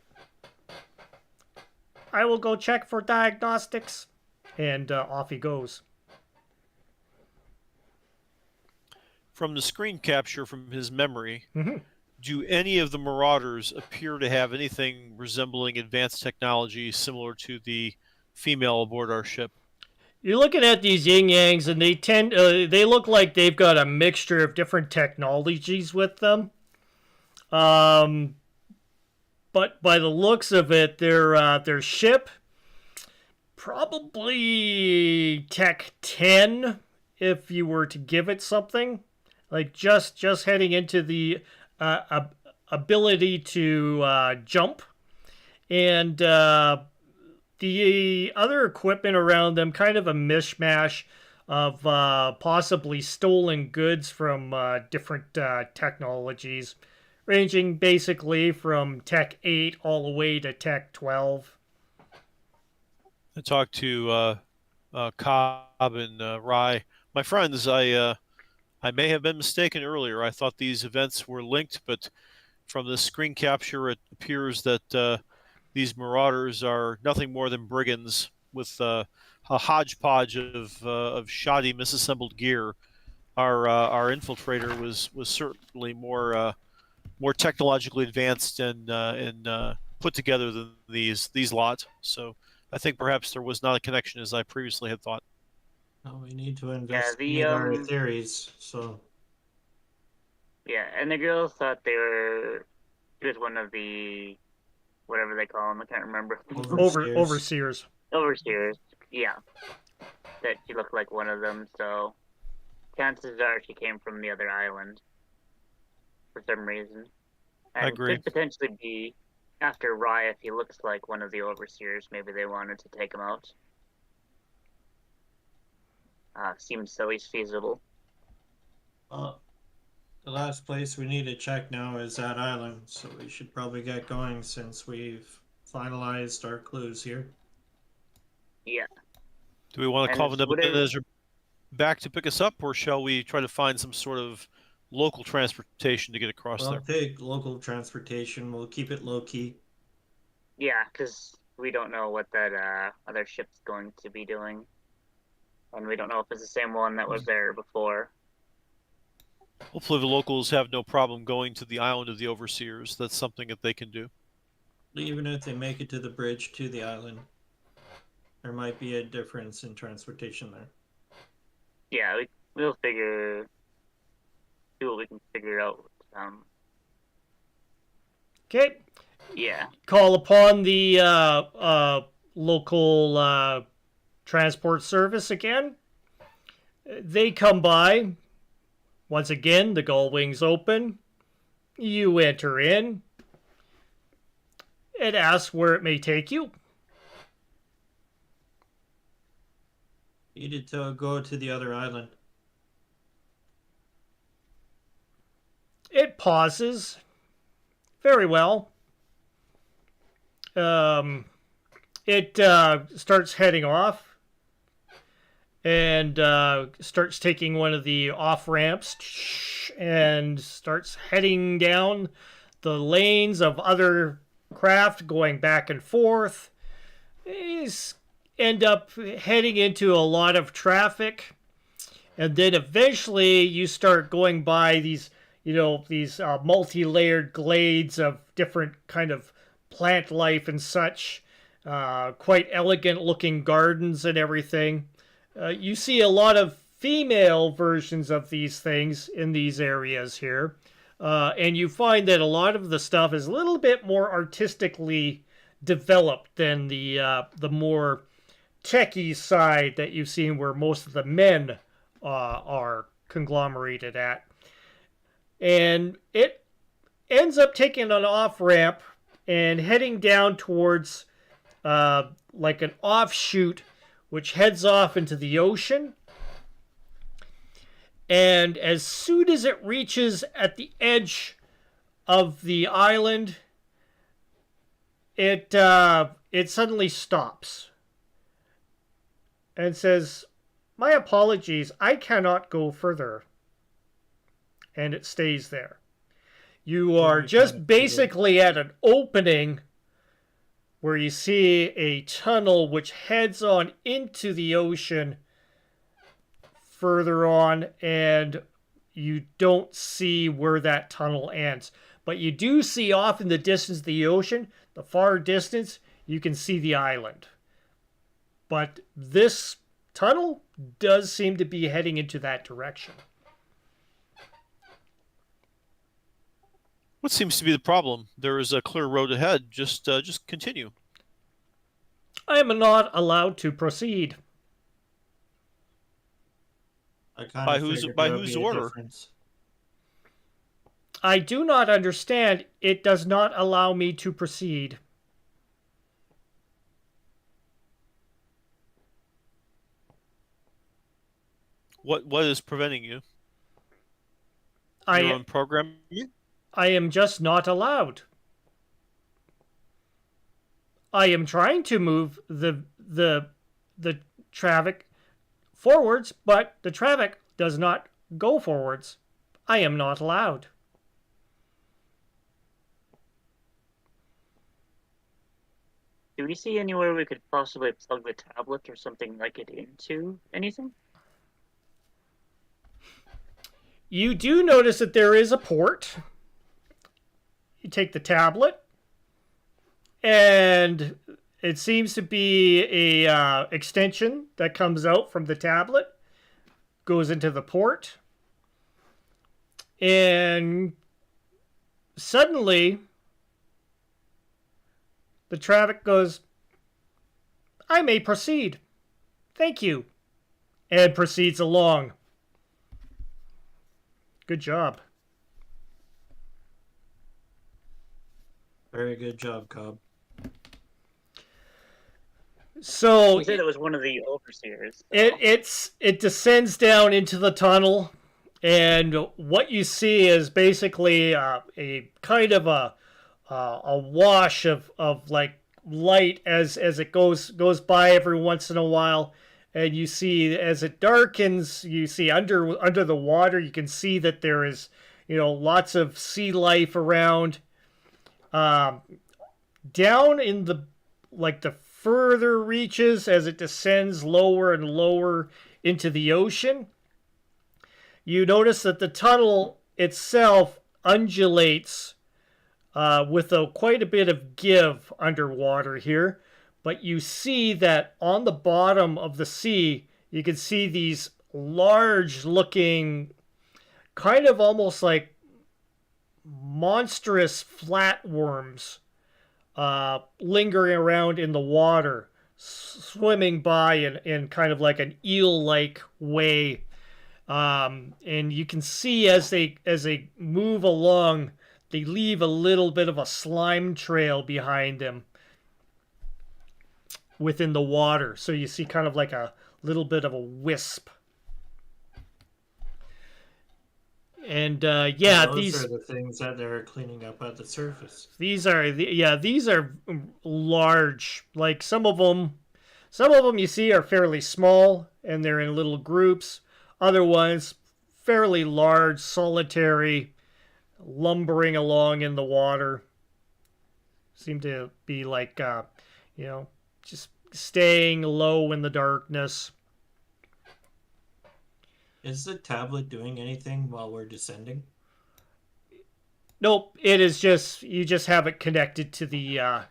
I will go check for diagnostics. And off he goes. From the screen capture from his memory, Mm-hmm. do any of the Marauders appear to have anything resembling advanced technology similar to the female aboard our ship? You're looking at these yin-yangs, and they look like they've got a mixture of different technologies with them. But by the looks of it, their ship, probably Tech 10, if you were to give it something. Like just heading into the ability to jump. And the the other equipment around them kind of a mishmash of possibly stolen goods from different technologies, ranging basically from Tech 8 all the way to Tech 12. I talked to Cobb and Rye. My friends, I may have been mistaken earlier. I thought these events were linked, but from the screen capture, it appears that these marauders are nothing more than brigands with a hodgepodge of shoddy, misassembled gear. Our infiltrator was certainly more technologically advanced and put together than these lot. So I think perhaps there was not a connection as I previously had thought. Well, we need to investigate our theories. So Yeah, and the girl thought he was one of the, whatever they call them, I can't remember. Overseers. Overseers, yeah. That she looked like one of them, so chances are she came from the other island for some reason. And I agree. Could potentially be after Rye if he looks like one of the overseers. Maybe they wanted to take him out. Seems at least feasible. the last place we need to check now is that island, so we should probably get going since we've finalized our clues here. Yeah. Do we want to call And Nebuchadnezzar back to pick us up, or shall we try to find some sort of local transportation to get across Well, there? take local transportation. We'll keep it low key. Yeah, because we don't know what that other ship's going to be doing. And we don't know if it's the same one that was there before. Hopefully the locals have no problem going to the island of the Overseers. That's something that they can do. Even if they make it to the bridge to the island, there might be a difference in transportation there. Yeah, we'll see what we can figure out. Okay. Yeah. Call upon the local transport service again. They come by. Once again, the gull wings open. You enter in. It asks where it may take you. You need to go to the other island. It pauses. Very well. It starts heading off and starts taking one of the off ramps and starts heading down the lanes of other craft, going back and forth. These end up heading into a lot of traffic, and then eventually you start going by these multi-layered glades of different kind of plant life and such, quite elegant looking gardens and everything. You see a lot of female versions of these things in these areas here, and you find that a lot of the stuff is a little bit more artistically developed than the more techie side that you've seen where most of the men are conglomerated at. And it ends up taking an off-ramp and heading down towards like an offshoot which heads off into the ocean. And as soon as it reaches at the edge of the island, it suddenly stops and says, "My apologies, I cannot go further." And it stays there. You are just basically at an opening where you see a tunnel which heads on into the ocean further on, and you don't see where that tunnel ends. But you do see off in the distance of the ocean, the far distance, you can see the island. But this tunnel does seem to be heading into that direction. What seems to be the problem? There is a clear road ahead. Just continue. I am not allowed to proceed. By whose order? I do not understand. It does not allow me to proceed. What is preventing you? I Your own programming? I am just not allowed. I am trying to move the traffic forwards, but the traffic does not go forwards. I am not allowed. Do we see anywhere we could possibly plug the tablet or something like it into anything? You do notice that there is a port. You take the tablet, and it seems to be a extension that comes out from the tablet, goes into the port, and suddenly the traffic goes, "I may proceed. Thank you," and proceeds along. Good job. Very good job, Cobb. So You said it was one of the overseers. So. it descends down into the tunnel, and what you see is basically a kind of a wash of like light as it goes by every once in a while, and you see as it darkens, you see under the water, you can see that there is lots of sea life around. Down in the further reaches, as it descends lower and lower into the ocean, you notice that the tunnel itself undulates with quite a bit of give underwater here. But you see that on the bottom of the sea, you can see these large looking, kind of almost like monstrous flatworms lingering around in the water, swimming by in kind of like an eel-like way. And you can see as they move along, they leave a little bit of a slime trail behind them within the water. So you see kind of like a little bit of a wisp. And those are the things that they're cleaning up at the surface. These are large. Like some of them you see are fairly small and they're in little groups. Other ones fairly large, solitary, lumbering along in the water. Seem to be like just staying low in the darkness. Is the tablet doing anything while we're descending? Nope, it is just you just have it connected to the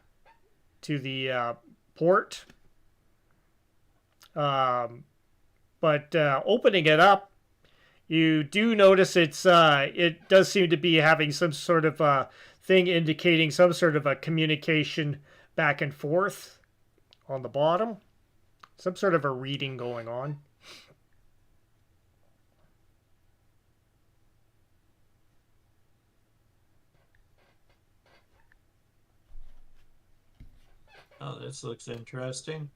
port. But opening it up, you do notice it does seem to be having some sort of thing indicating some sort of a communication back and forth on the bottom. Some sort of a reading going on. Oh, this looks interesting.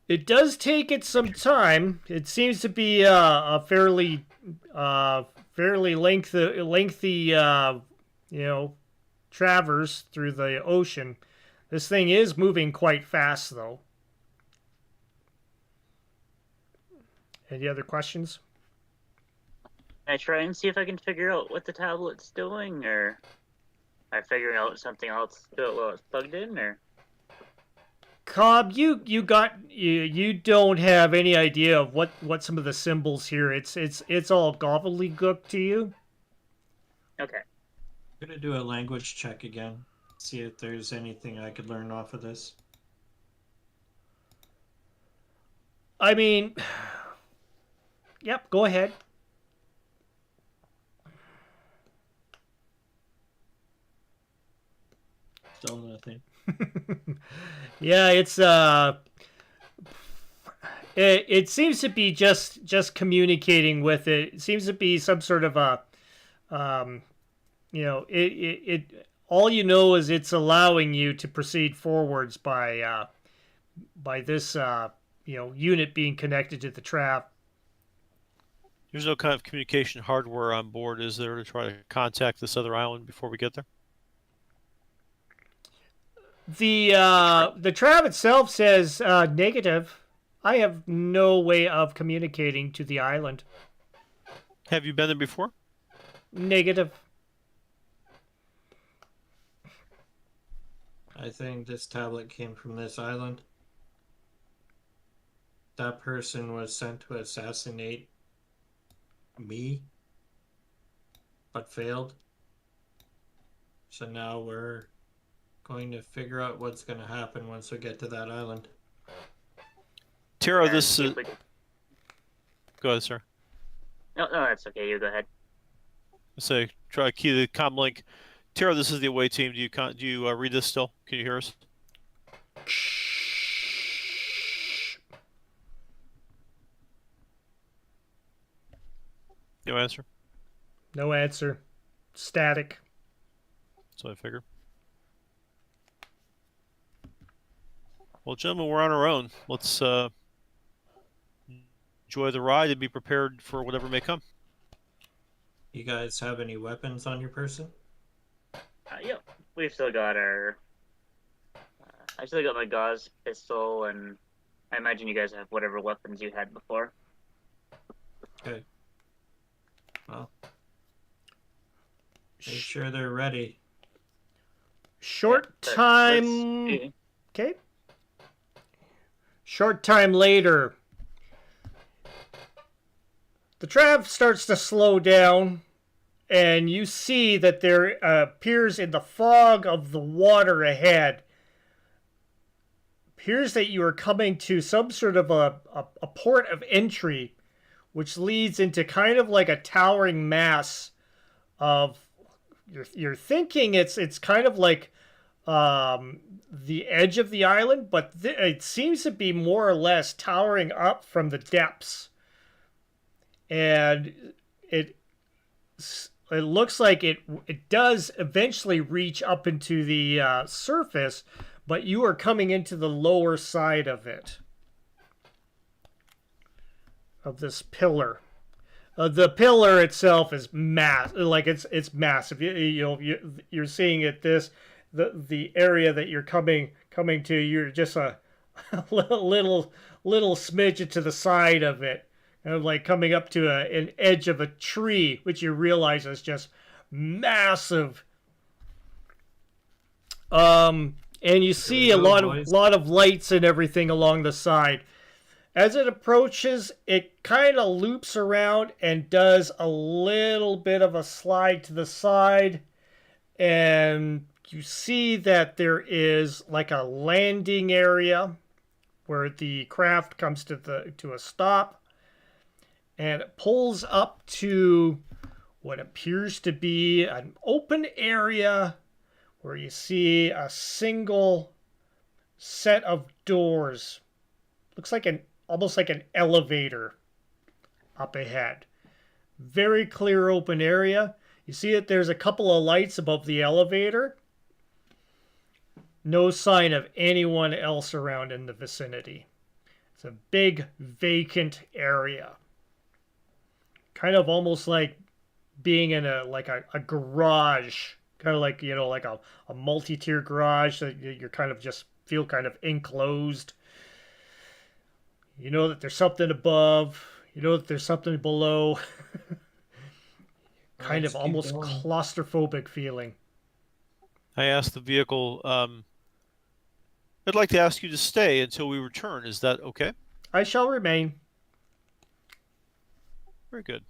It does take it some time. It seems to be a fairly lengthy traverse through the ocean. This thing is moving quite fast, though. Any other questions? Can I try and see if I can figure out what the tablet's doing, or am I figuring out something else to do it while it's plugged in, or? Cobb, you don't have any idea of what some of the symbols here. It's all gobbledygook to you. Okay. I'm gonna do a language check again. See if there's anything I could learn off of this. I mean, yep, go ahead. Still nothing. Yeah, it's it seems to be just communicating with it. It seems to be some sort of a it all you know is it's allowing you to proceed forwards by this unit being connected to the trap. There's no kind of communication hardware on board, is there, to try to contact this other island before we get there? The trap itself says negative. I have no way of communicating to the island. Have you been there before? Negative. I think this tablet came from this island. That person was sent to assassinate me, but failed. So now we're going to figure out what's going to happen once we get to that island. Tara, And this see is... if we- Go ahead, sir. No, that's okay. You go ahead. Say, try to key the comm link. Tara, this is the away team. Do you read this still? Can you hear us? No answer. No answer. Static. So I figure. Well, gentlemen, we're on our own. Let's enjoy the ride and be prepared for whatever may come. You guys have any weapons on your person? Yep. We've still got our. I still got my gauze pistol, and I imagine you guys have whatever weapons you had before. Okay. Well, make sure they're ready. Short But time. let's- Okay. Short time later, the trap starts to slow down, and you see that there appears in the fog of the water ahead, appears that you are coming to some sort of a port of entry, which leads into kind of like a towering mass of, you're thinking it's kind of like the edge of the island, but it seems to be more or less towering up from the depths. And it looks like it does eventually reach up into the surface, but you are coming into the lower side of it, of this pillar. The pillar itself is it's massive. You're seeing it the area that you're coming to. You're just a little smidge to the side of it. And like coming up to an edge of a tree, which you realize is just massive. And you see a lot of lights and everything along the side. As it approaches, it kind of loops around and does a little bit of a slide to the side. And you see that there is like a landing area where the craft comes to a stop. And it pulls up to what appears to be an open area where you see a single set of doors. Looks like almost like an elevator up ahead. Very clear open area. You see that there's a couple of lights above the elevator. No sign of anyone else around in the vicinity. It's a big vacant area. Kind of almost like being in a garage, kind of like, like a multi-tier garage that you're kind of just feel kind of enclosed. You know that there's something above, you know that there's something below. Kind of almost claustrophobic feeling. I asked the vehicle, I'd like to ask you to stay until we return. Is that okay? I shall remain. Very good.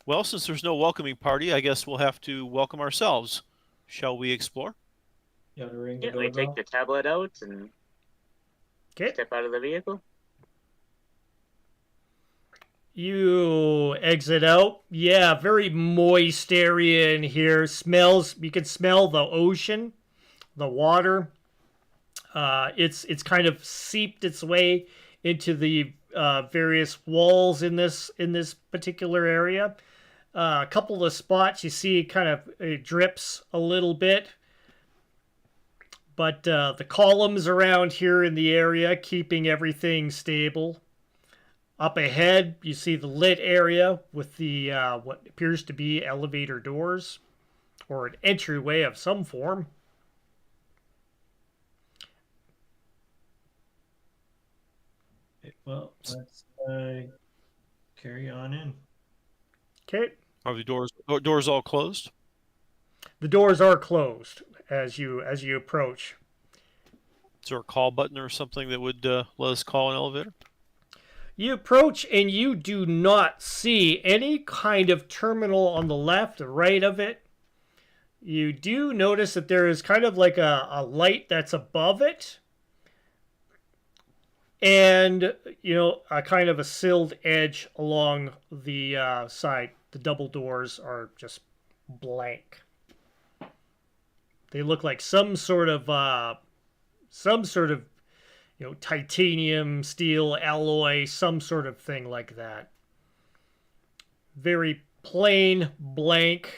Well, since there's no welcoming party, I guess we'll have to welcome ourselves. Shall we explore? You gotta ring the Yeah, we doorbell. take the tablet out and Okay. step out of the vehicle. You exit out. Yeah, very moist area in here. Smells. You can smell the ocean, the water. It's kind of seeped its way into the various walls in this particular area. A couple of spots you see kind of it drips a little bit. but the columns around here in the area keeping everything stable. Up ahead, you see the lit area with the what appears to be elevator doors or an entryway of some form. Okay, well, let's carry on in. Okay. Are the doors all closed? The doors are closed as you approach. Is there a call button or something that would let us call an elevator? You approach and you do not see any kind of terminal on the left or right of it. You do notice that there is kind of like a light that's above it. And, you know, a kind of a sealed edge along the side. The double doors are just blank. They look like some sort of you know, titanium, steel, alloy, some sort of thing like that. Very plain, blank.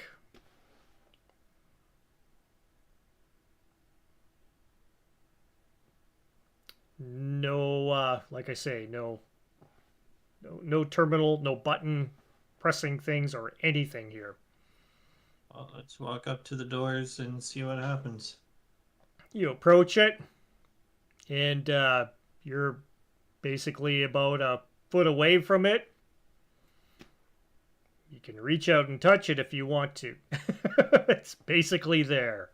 No, like I say, no terminal, no button pressing things or anything here. Well, let's walk up to the doors and see what happens. You approach it, and you're basically about a foot away from it. You can reach out and touch it if you want to. It's basically there.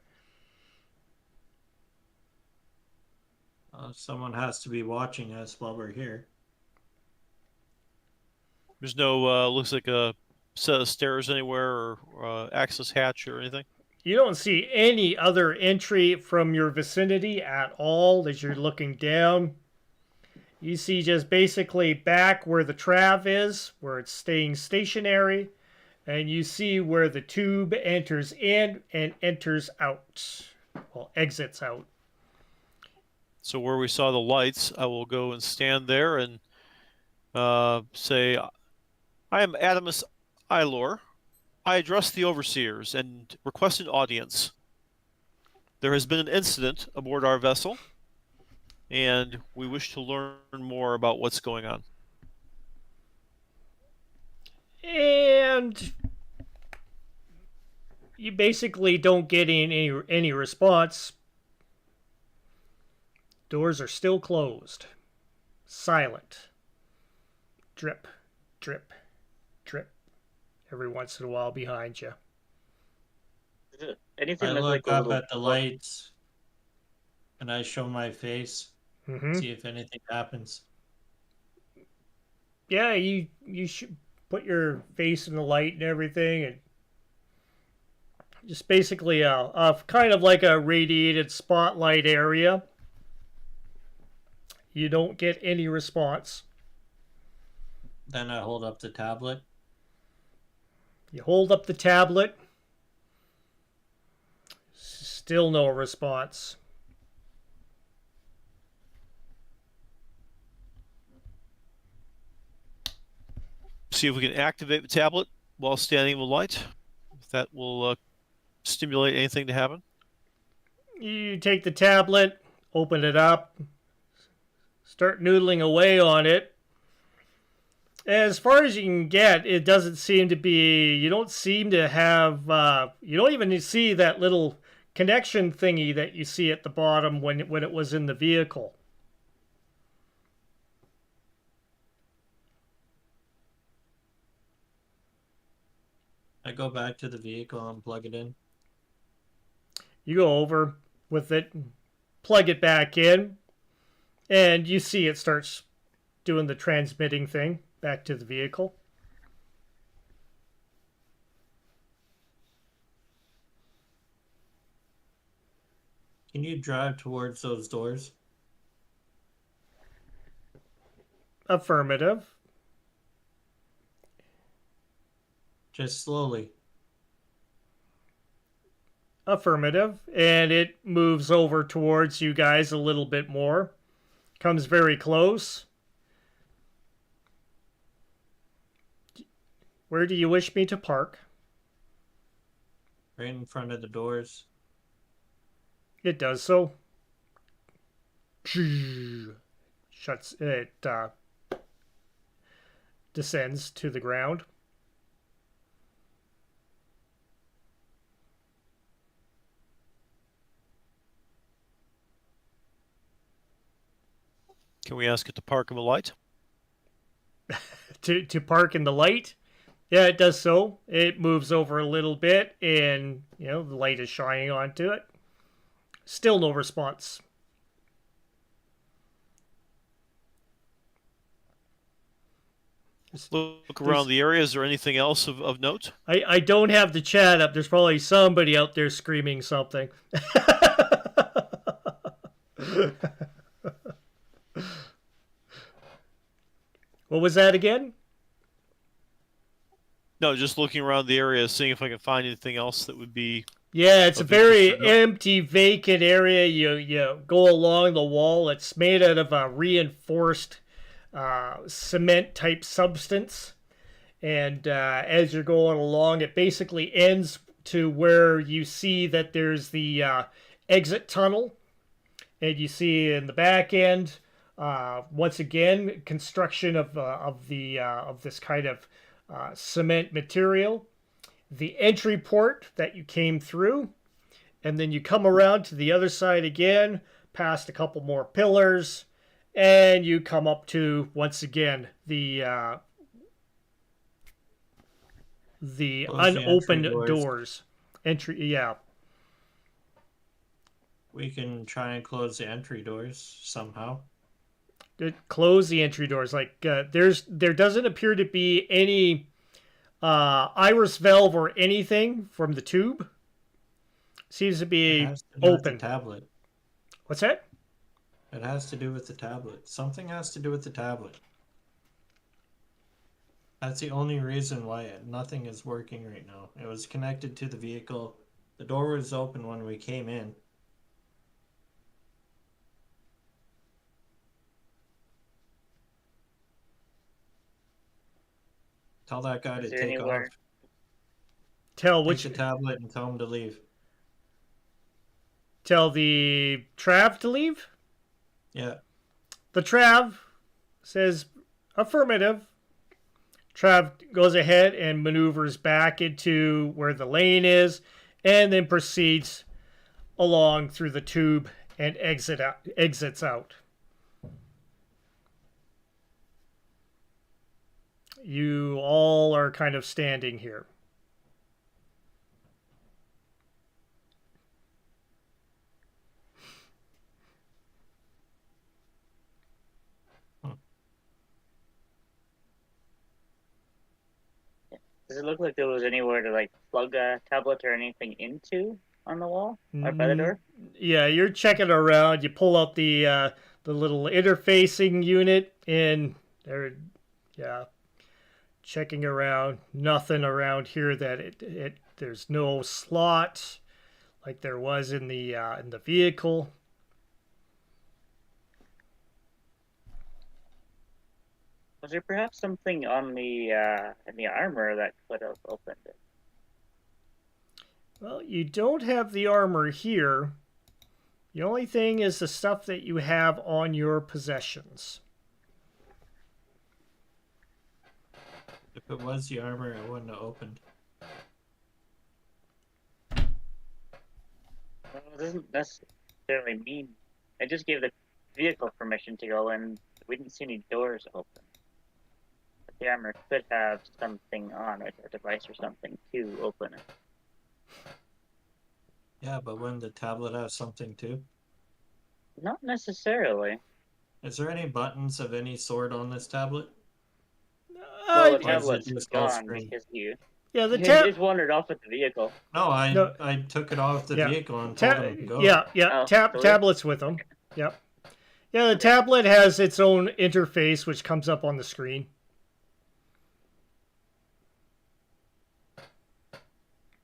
Someone has to be watching us while we're here. There's no looks like a set of stairs anywhere or access hatch or anything. You don't see any other entry from your vicinity at all as you're looking down. You see just basically back where the trav is, where it's staying stationary, and you see where the tube enters in and enters out. Well, exits out. So where we saw the lights, I will go and stand there and say, I am Atimus 𝙏𝙍𝘼𝙑𝙀𝙀𝙍. I address the overseers and request an audience. There has been an incident aboard our vessel, and we wish to learn more about what's going on. And you basically don't get any response. Doors are still closed. Silent. Drip, drip, drip. Every once in a while behind you. Does it- anything I look look like a up little at the lights and I show my face, Mm-hmm. see if anything happens. Yeah, you should put your face in the light and everything, and just basically a kind of like a radiated spotlight area. You don't get any response. Then I hold up the tablet. You hold up the tablet. Still no response. See if we can activate the tablet while standing in the light. If that will stimulate anything to happen. You take the tablet, open it up, start noodling away on it. As far as you can get, it doesn't seem to be, you don't seem to have, you don't even see that little connection thingy that you see at the bottom when it was in the vehicle. I go back to the vehicle and plug it in. You go over with it, plug it back in, and you see it starts doing the transmitting thing back to the vehicle. Can you drive towards those doors? Affirmative. Just slowly. Affirmative. And it moves over towards you guys a little bit more. Comes very close. Where do you wish me to park? Right in front of the doors. It does so. shuts it. Descends to the ground. Can we ask it to park in the light? To park in the light. Yeah, it does so. It moves over a little bit, and the light is shining onto it. Still no response. Look around the area. Is there anything else of note? I don't have the chat up. There's probably somebody out there screaming something. What was that again? No, just looking around the area, seeing if I can find anything else that would be... Yeah, it's a very empty, vacant area. You go along the wall. It's made out of a reinforced cement-type substance. And as you're going along, it basically ends to where you see that there's the exit tunnel. And you see in the back end, once again, construction of this kind of cement material. The entry port that you came through, and then you come around to the other side again, past a couple more pillars, and you come up to, once again, the unopened doors. Entry, yeah. We can try and close the entry doors somehow. Close the entry doors. Like there doesn't appear to be any iris valve or anything from the tube. Seems to be open. The tablet. What's that? It has to do with the tablet. Something has to do with the tablet. That's the only reason why nothing is working right now. It was connected to the vehicle. The door was open when we came in. Tell that guy to take off. Tell Take the tablet and tell him to leave. Tell the Trav to leave? Yeah. The Trav says affirmative. Trav goes ahead and maneuvers back into where the lane and then proceeds along through the tube and exits out. You all are kind of standing here. Does it look like there was anywhere to like plug a tablet or anything into on the wall or by the door? Yeah, you're checking around. You pull out the little interfacing unit and there, yeah, checking around. Nothing around here that there's no slot like there was in the vehicle. Was there perhaps something on the in the armor that could have opened it? Well, you don't have the armor here. The only thing is the stuff that you have on your possessions. If it was the armor, it wouldn't have opened. Well, it doesn't necessarily mean. I just gave the vehicle permission to go in. We didn't see any doors open. But the armor could have something on it, a device or something to open it. Yeah, but wouldn't the tablet have something too? Not necessarily. Is there any buttons of any sort on this tablet? Well, the tablet's gone because you just wandered off with the vehicle. No, I took it off the vehicle and told him to go. Yeah, Oh, tablet's with them. Yep. Yeah, the tablet has its own interface which comes up on the screen.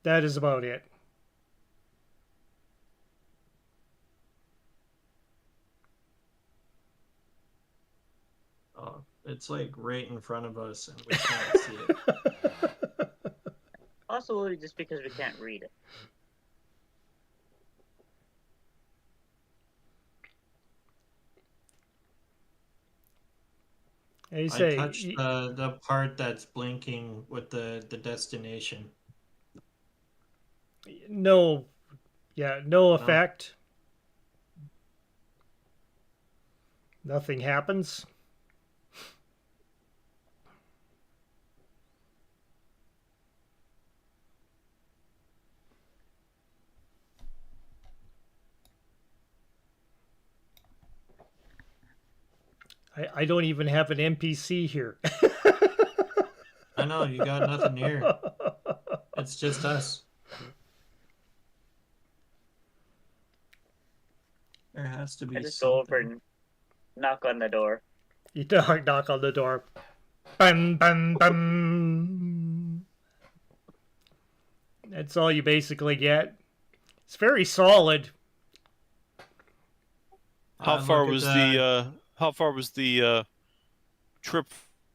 That is about it. Oh, it's like right in front of us and we can't see it. Possibly just because we can't read it. And you I say, touched the part that's blinking with the destination. no, yeah, no effect. Nothing happens. I don't even have an NPC here. I know, you got nothing here. It's just us. There has to be I just go over something. and knock on the door. You knock on the door. Bum, bum, bum. That's all you basically get. It's very solid. How far was the trip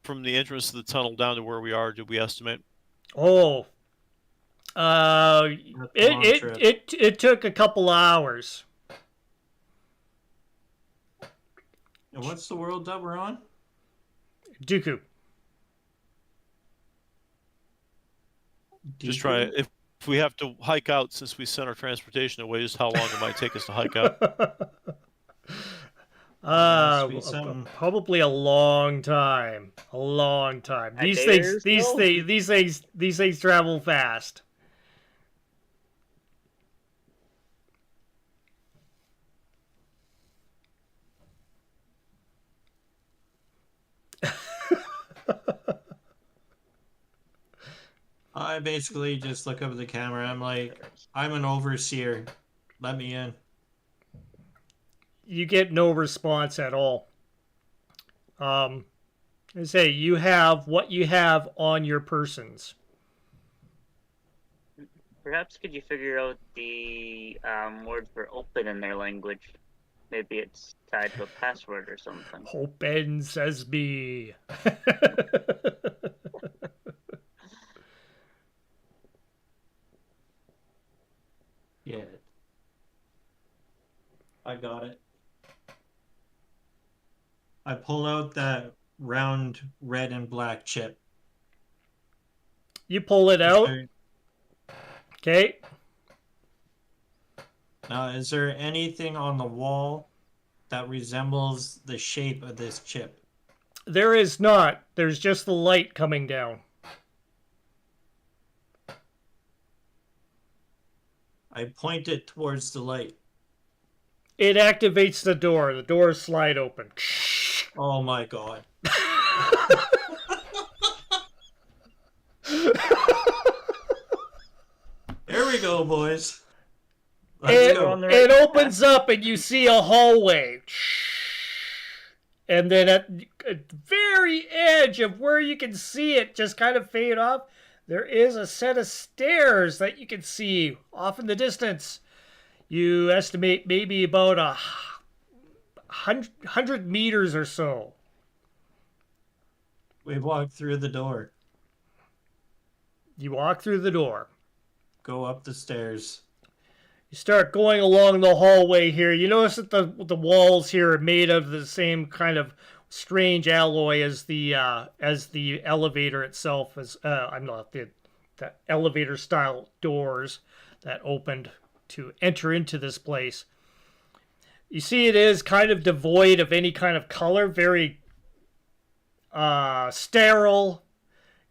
from the entrance to the tunnel down to where we are? Did we estimate? Oh, That's a long trip. it took a couple hours. And what's the world that we're on? Dooku. Just try if we have to hike out since we sent our transportation away. Just how long it might take us to hike out? Must be something. Probably a long time. A long time. A day or so? These things travel fast. I basically just look up at the camera. I'm like, I'm an overseer. Let me in. You get no response at all. I say you have what you have on your persons. Perhaps could you figure out the word for open in their language? Maybe it's tied to a password or something. Open Sesame. Yeah. I got it. I pull out that round red and black chip. You pull it out. Okay. Now, is there anything on the wall that resembles the shape of this chip? There is not. There's just the light coming down. I point it towards the light. It activates the door. The doors slide open. Oh my god. Here we go, boys. Let's go. It opens up and you see a hallway. And then at the very edge of where you can see it just kind of fade off, there is a set of stairs that you can see off in the distance. You estimate maybe about 100 meters or so. We walk through the door. You walk through the door. Go up the stairs. You start going along the hallway here. You notice that the walls here are made of the same kind of strange alloy as the elevator itself. As I'm not the elevator style doors that opened to enter into this place. You see, it is kind of devoid of any kind of color, very sterile.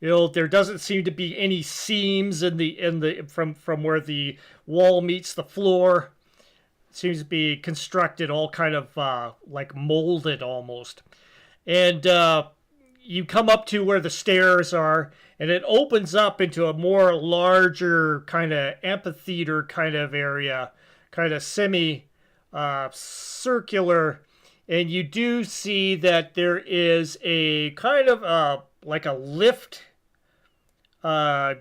You know, there doesn't seem to be any seams in the from where the wall meets the floor. It seems to be constructed all kind of like molded almost. And you come up to where the stairs are, and it opens up into a more larger kind of amphitheater kind of area, kind of semi circular. And you do see that there is a kind of like a lift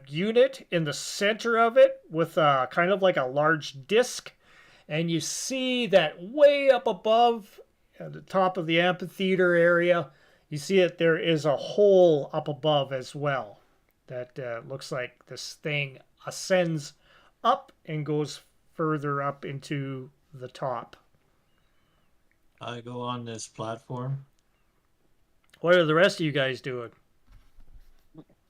unit in the center of it with kind of like a large disc. And you see that way up above at the top of the amphitheater area, you see that there is a hole up above as well. That looks like this thing ascends up and goes further up into the top. I go on this platform. What are the rest of you guys doing?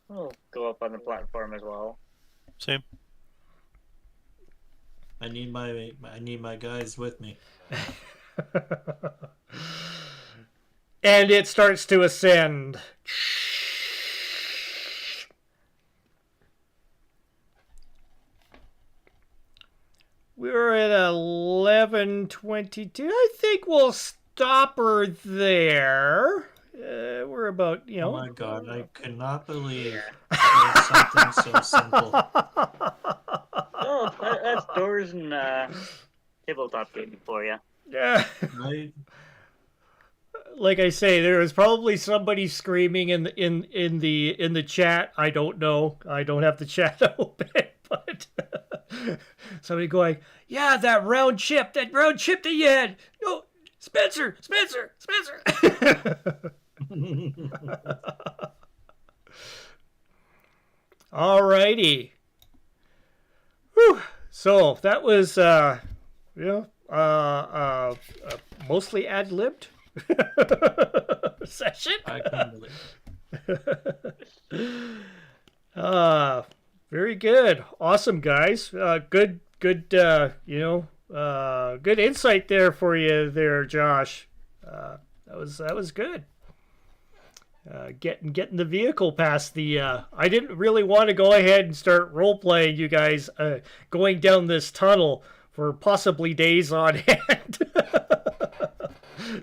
We'll go up on the platform as well. Same. I need my guys with me. And it starts to ascend. We're at 11:22. I think we'll stop her there. We're about, you know. Oh my god, I could not believe there's something so simple. Oh, that's doors and tabletop gaming for you. Yeah. Right? Like I say, there was probably somebody screaming in the chat. I don't know. I don't have the chat open, but somebody going, "Yeah, that round chip that you had. No, Spencer. Alrighty. Whew. So that was mostly ad-libbed session. I can't believe it. Very good. Awesome, guys. Good good insight there for you there, Josh. That was good. Getting the vehicle past the I didn't really want to go ahead and start role-playing you guys going down this tunnel for possibly days on end.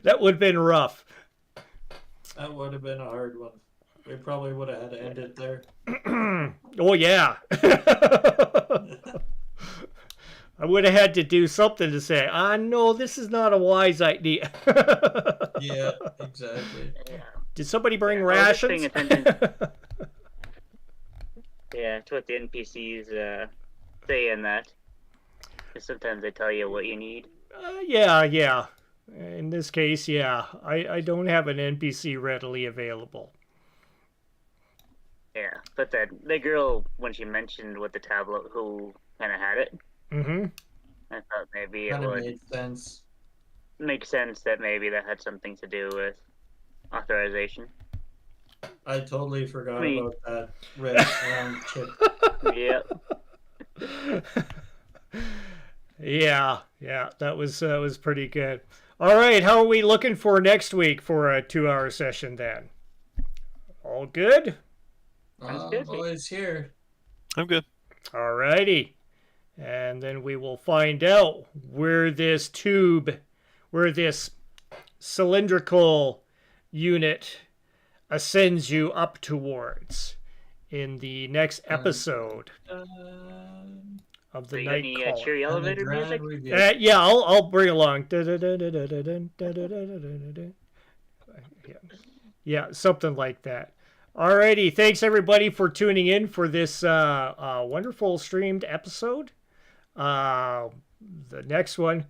That would have been rough. That would have been a hard one. We probably would have had to end it there. Oh yeah. I would have had to do something to say, no, this is not a wise idea. Yeah, exactly. Yeah. Did somebody bring I was just rations? paying attention. Yeah, to what the NPCs say in that. 'Cause sometimes they tell you what you need. Yeah. In this case, yeah. I don't have an NPC readily available. Yeah, but the girl, when she mentioned with the tablet who kind of had it, Mm-hmm. I thought maybe it Kind of would made sense. make sense that maybe that had something to do with authorization. I totally forgot Me. about that red round chip. Yep. Yeah, that was pretty good. All right, how are we looking for next week for a 2-hour session then? All good? Sounds good. Always here. I'm good. All righty. And then we will find out where this cylindrical unit ascends you up towards in the next episode of the So you got night any call. cheery elevator music? Yeah, I'll bring along. Yeah, something like that. Alrighty, thanks everybody for tuning in for this wonderful streamed episode. The next one,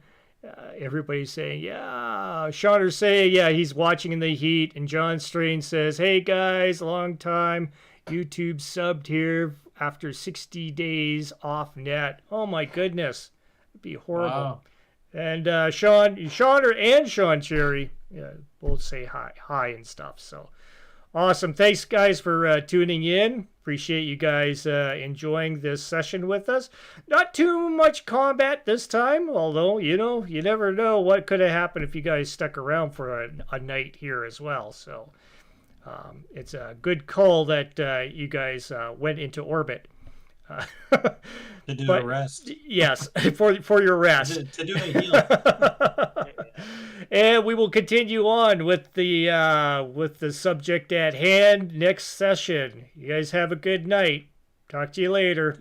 everybody's saying, yeah. Shauner's saying, yeah, he's watching in the heat. And John Strain says, hey guys, long time. YouTube subbed here after 60 days off net. Oh my goodness. It'd be horrible. Wow. And Shauner and Sean Cherry both say hi and stuff. So awesome. Thanks guys for tuning in. Appreciate you guys enjoying this session with us. Not too much combat this time, although, you never know what could have happened if you guys stuck around for a night here as well. So it's a good call that you guys went into orbit. To do a rest. Yes, for your rest. To do a heal. And we will continue on with the subject at hand next session. You guys have a good night. Talk to you later.